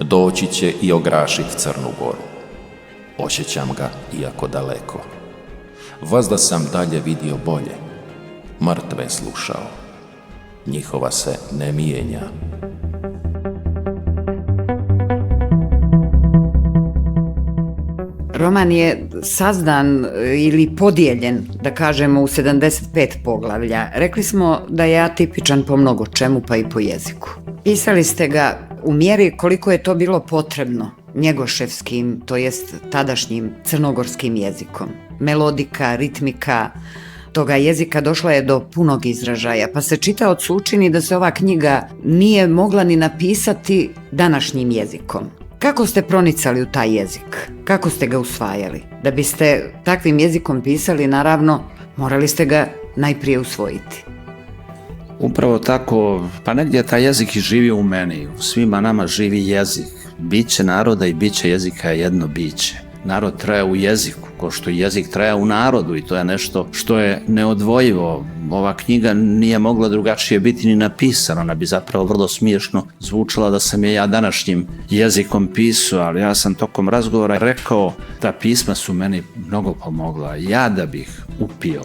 doći će i ograšit Crnu Goru. Osjećam ga iako daleko. Vazda sam dalje vidio bolje, mrtve slušao, njihova se ne mijenja. Roman je sazdan ili podijeljen, da kažemo, u 75 poglavlja. Rekli smo da je atipičan po mnogo čemu, pa i po jeziku. Pisali ste ga u mjeri koliko je to bilo potrebno, njegoševskim, to jest tadašnjim crnogorskim jezikom. Melodika, ritmika toga jezika došla je do punog izražaja, pa se čitaocu učini da se ova knjiga nije mogla ni napisati današnjim jezikom. Kako ste pronicali u taj jezik? Kako ste ga usvajali? Da biste takvim jezikom pisali, naravno, morali ste ga najprije usvojiti. Upravo tako, pa negdje taj jezik i živi u meni, u svima nama živi jezik. Biće naroda i biće jezika je jedno biće. Narod traje u jeziku, kao što jezik traje u narodu, i to je nešto što je neodvojivo. Ova knjiga nije mogla drugačije biti ni napisana, ona bi zapravo vrlo smiješno zvučala da sam je ja današnjim jezikom pisao, ali ja sam tokom razgovora rekao da pisma su meni mnogo pomogla. Ja da bih upio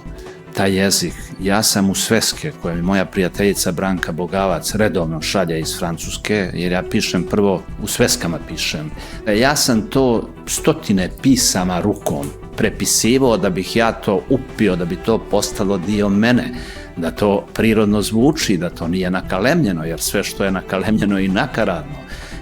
taj jezik, ja sam u sveske koje mi moja prijateljica Branka Bogavac redovno šalje iz Francuske, jer ja pišem prvo, u sveskama pišem. Ja sam to stotine pisama rukom prepisivao da bih ja to upio, da bi to postalo dio mene, da to prirodno zvuči, da to nije nakalemljeno, jer sve što je nakalemljeno je i nakaradno.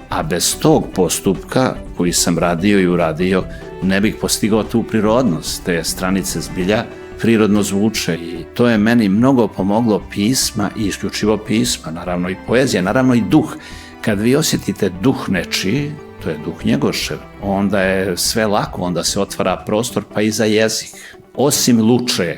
A bez tog postupka koji sam radio i uradio, ne bih postigao tu prirodnost. Te stranice zbilja prirodno zvuče i to je meni mnogo pomoglo, pisma i isključivo pisma, naravno i poezija, naravno i duh. Kad vi osjetite duh nečiji, to je duh Njegošev, onda je sve lako, onda se otvara prostor pa i za jezik. Osim Luče,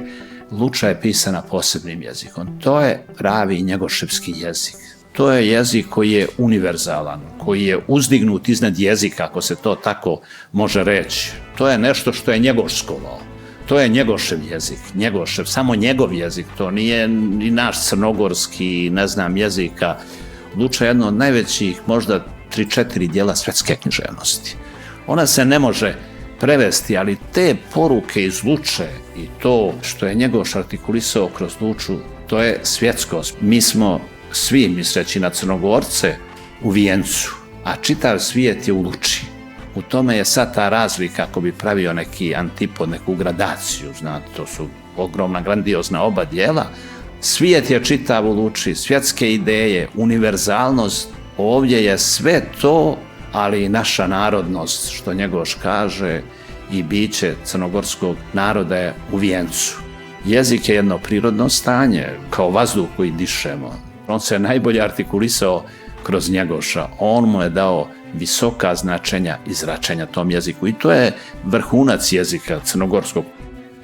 Luča je pisana posebnim jezikom. To je pravi njegoševski jezik. To je jezik koji je univerzalan, koji je uzdignut iznad jezika, ako se to tako može reći. To je nešto što je njegoškovo. To je Njegošev jezik, Njegošev, samo njegov jezik, to nije ni naš crnogorski, ne znam, jezika. Luča je jedno od najvećih, možda 3-4 dijela svetske književnosti. Ona se ne može prevesti, ali te poruke iz Luče i to što je Njegoš artikulisao kroz Luču, to je svjetskost. Mi smo svi, misleći na Crnogorce, u vijencu, a čitav svijet je u luči. U tome je sad ta razlika, ako bi pravio neki antipod, neku gradaciju, znate, to su ogromna, grandiozna oba dijela. Svijet je čitav u luči, svjetske ideje, univerzalnost, ovdje je sve to, ali i naša narodnost, što Njegoš kaže, i biće crnogorskog naroda je u vijencu. Jezik je jedno prirodno stanje, kao vazduh koji dišemo. On se najbolje artikulisao kroz Njegoša. On mu je dao visoka značenja izračenja tom jeziku i to je vrhunac jezika crnogorskog.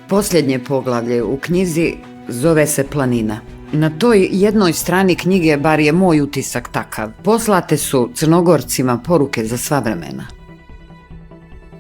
Posljednje poglavlje u knjizi zove se Planina. Na toj jednoj strani knjige, bar je moj utisak takav, poslate su Crnogorcima poruke za sva vremena.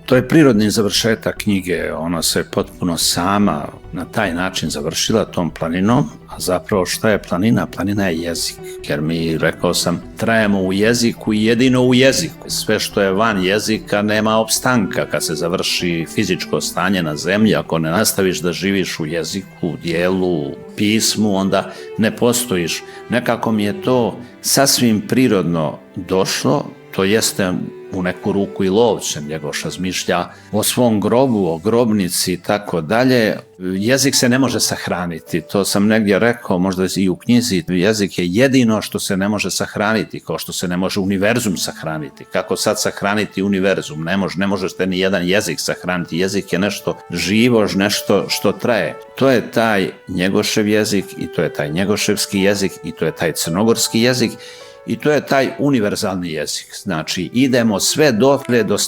To je prirodni završetak knjige, ona se potpuno sama na taj način završila tom planinom, a zapravo šta je planina? Planina je jezik, jer mi, rekao sam, trajemo u jeziku i jedino u jeziku. Sve što je van jezika nema opstanka kad se završi fizičko stanje na zemlji, ako ne nastaviš da živiš u jeziku, dijelu, pismu, onda ne postojiš. Nekako mi je to sasvim prirodno došlo, to jeste u neku ruku i Lovćen, Njegoš razmišlja o svom grobu, o grobnici i tako dalje. Jezik se ne može sahraniti, to sam negdje rekao, možda i u knjizi, jezik je jedino što se ne može sahraniti, kao što se ne može univerzum sahraniti. Kako sad sahraniti univerzum? Ne možeš te ni jedan jezik sahraniti, jezik je nešto živo, nešto što traje. To je taj Njegošev jezik i to je taj njegoševski jezik i to je taj crnogorski jezik. I to je taj univerzalni jezik. Znači, idemo sve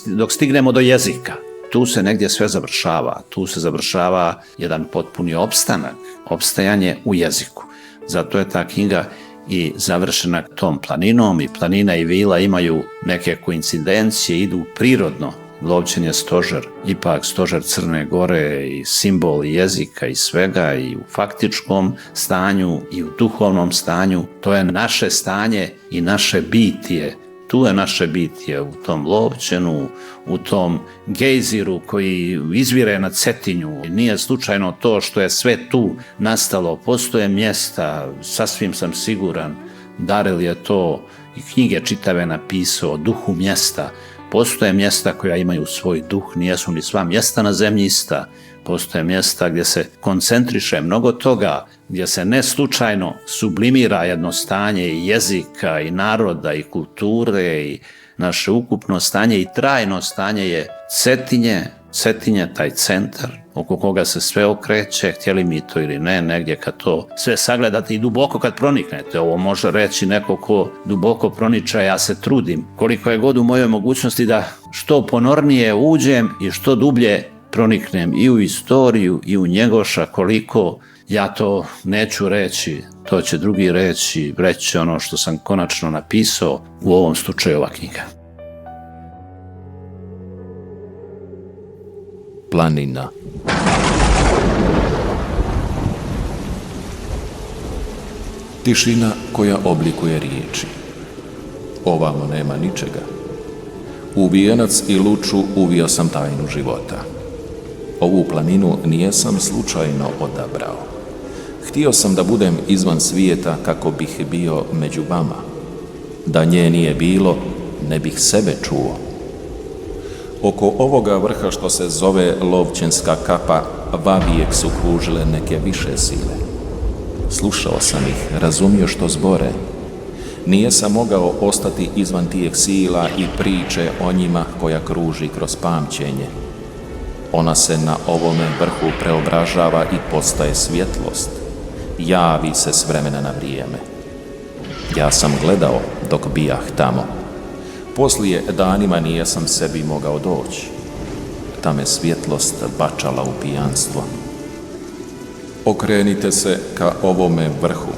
dok stignemo do jezika. Tu se negdje sve završava. Tu se završava jedan potpuni opstanak, opstajanje u jeziku. Zato je ta knjiga i završena tom planinom i planina i vila imaju neke koincidencije, idu prirodno. Lovćen je stožer, ipak stožer Crne Gore i simbol jezika i svega i u faktičkom stanju i u duhovnom stanju. To je naše stanje i naše bitije. Tu je naše bitije u tom Lovćenu, u tom gejziru koji izvire na Cetinju. Nije slučajno to što je sve tu nastalo. Postoje mjesta, sasvim sam siguran, Darel je to i knjige čitave napisao o duhu mjesta. Postoje mjesta koja imaju svoj duh, nijesu ni sva mjesta na zemlji ista. Postoje mjesta gdje se koncentriše mnogo toga, gdje se ne slučajno sublimira jedno stanje i jezika i naroda i kulture i naše ukupno stanje i trajno stanje je Cetinje, taj centar oko koga se sve okreće, htjeli mi to ili ne, negdje kad to sve sagledate i duboko kad proniknete. Ovo može reći neko ko duboko proniča, ja se trudim koliko je god u mojoj mogućnosti da što ponornije uđem i što dublje proniknem i u istoriju i u Njegoša, koliko ja to neću reći, to će drugi reći ono što sam konačno napisao, u ovom slučaju ova knjiga. Planina. Tišina koja oblikuje riječi. Ovamo nema ničega. U vijenac i luču uvio sam tajnu života. Ovu planinu nijesam slučajno odabrao. Htio sam da budem izvan svijeta kako bih bio među vama. Da nje nije bilo, ne bih sebe čuo. Oko ovoga vrha što se zove Lovćenska kapa, vavijek su kružile neke više sile. Slušao sam ih, razumio što zbore. Nije sam mogao ostati izvan tijeh sila i priče o njima koja kruži kroz pamćenje. Ona se na ovome vrhu preobražava i postaje svjetlost. Javi se s vremena na vrijeme. Ja sam gledao dok bijah tamo. Poslije danima nijesam sebi mogao doći. Ta me svjetlost bačala u pijanstvo. Okrenite se ka ovome vrhu.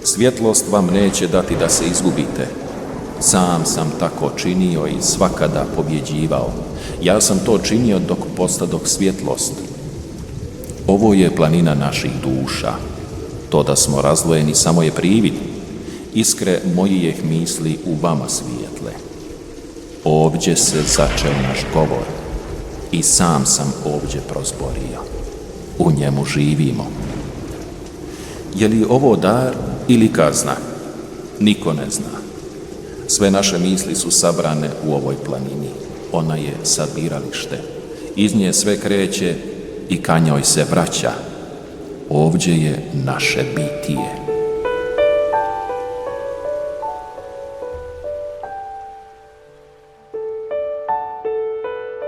Svjetlost vam neće dati da se izgubite. Sam sam tako činio i svakada pobjeđivao. Ja sam to činio dok postadok svjetlost. Ovo je planina naših duša. To da smo razdvojeni samo je privid. Iskre mojih misli u vama svijetle. Ovdje se začeo naš govor i sam sam ovdje prozborio. U njemu živimo. Je li ovo dar ili kazna? Niko ne zna. Sve naše misli su sabrane u ovoj planini. Ona je sabiralište. Iz nje sve kreće i ka njoj se vraća. Ovdje je naše bitije.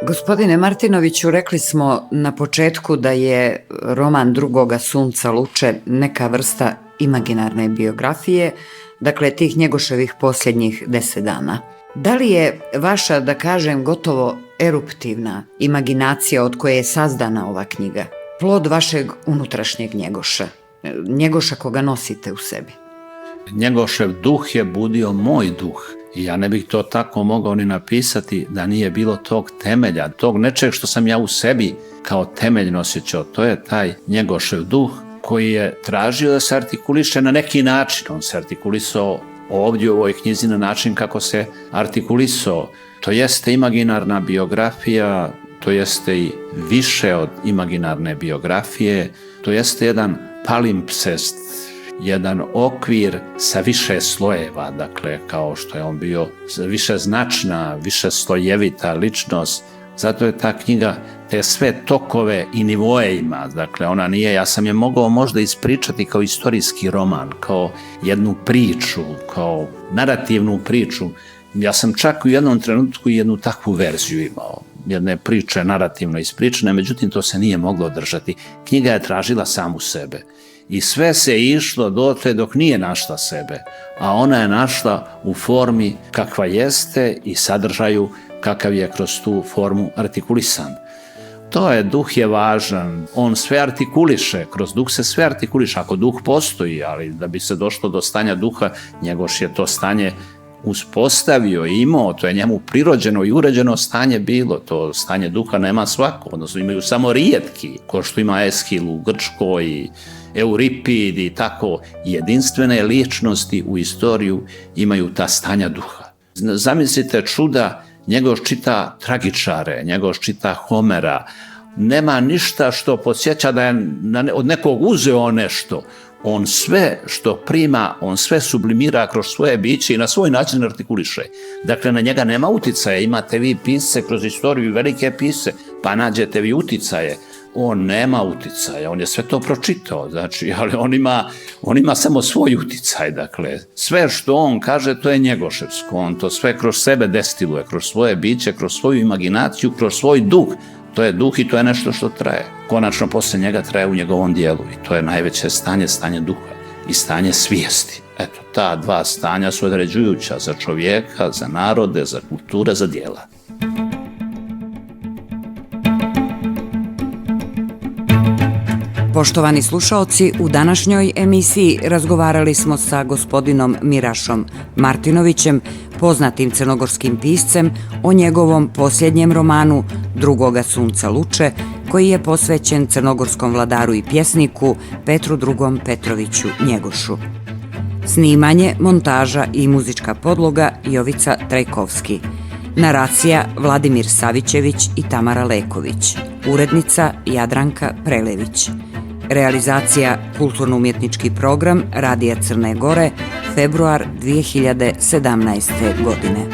Gospodine Martinoviću, rekli smo na početku da je roman Drugoga sunca luče neka vrsta imaginarne biografije, dakle tih Njegoševih posljednjih 10 dana. Da li je vaša, da kažem, gotovo eruptivna imaginacija od koje je sazdana ova knjiga plod vašeg unutrašnjeg Njegoša, Njegoša koga nosite u sebi? Njegošev duh je budio moj duh. I ja ne bih to tako mogao ni napisati da nije bilo tog temelja, tog nečeg što sam ja u sebi kao temeljno osjećao. To je taj Njegošev duh koji je tražio da se artikuliše na neki način. On se artikulisao ovdje u ovoj knjizi na način kako se artikulisao. To jeste imaginarna biografija, to jeste i više od imaginarne biografije, to jeste jedan palimpsest, jedan okvir sa više slojeva, dakle, kao što je on bio više značna, više slojevita ličnost. Zato je ta knjiga te sve tokove i nivoe ima. Dakle, ona nije, ja sam je mogao možda ispričati kao istorijski roman, kao jednu priču, kao narativnu priču. Ja sam čak u jednom trenutku jednu takvu verziju imao, jedne priče narativno ispričane, međutim to se nije moglo održati. Knjiga je tražila samu sebe. I sve se išlo dotle dok nije našla sebe, a ona je našla u formi kakva jeste i sadržaju kakav je kroz tu formu artikulisan. To je, duh je važan, on sve artikuliše, kroz duh se sve artikuliše, ako duh postoji, ali da bi se došlo do stanja duha, Njegoš je to stanje uspostavio i imao, to je njemu prirođeno i uređeno stanje bilo, to stanje duha nema svako, odnosno imaju samo rijetki, ko što ima Eskil u Grčkoj i Euripid i tako, jedinstvene ličnosti u istoriju imaju ta stanja duha. Zamislite čuda, Njegoš čita tragičare, Njegoš čita Homera, nema ništa što podsjeća da je od nekog uzeo nešto. On sve što prima, on sve sublimira kroz svoje biće i na svoj način artikuliše. Dakle, na njega nema uticaja. Imate vi pisce kroz istoriju, velike pisce, pa nađete vi uticaje. On nema uticaja, on je sve to pročitao, znači, ali on ima samo svoj uticaj, dakle, sve što on kaže, to je njegoševsko, on to sve kroz sebe destiluje, kroz svoje biće, kroz svoju imaginaciju, kroz svoj duh, to je duh i to je nešto što traje. Konačno, posle njega traje u njegovom dijelu i to je najveće stanje duha i stanje svijesti. Eto, ta dva stanja su određujuća za čovjeka, za narode, za kulture, za dijela. Poštovani slušaoci, u današnjoj emisiji razgovarali smo sa gospodinom Mirašom Martinovićem, poznatim crnogorskim piscem, o njegovom posljednjem romanu Drugoga sunca luče, koji je posvećen crnogorskom vladaru i pjesniku Petru II. Petroviću Njegošu. Snimanje, montaža i muzička podloga Jovica Trajkovski. Naracija Vladimir Savićević i Tamara Leković. Urednica Jadranka Prelević. Realizacija kulturno-umjetnički program Radija Crne Gore, februar 2017. godine.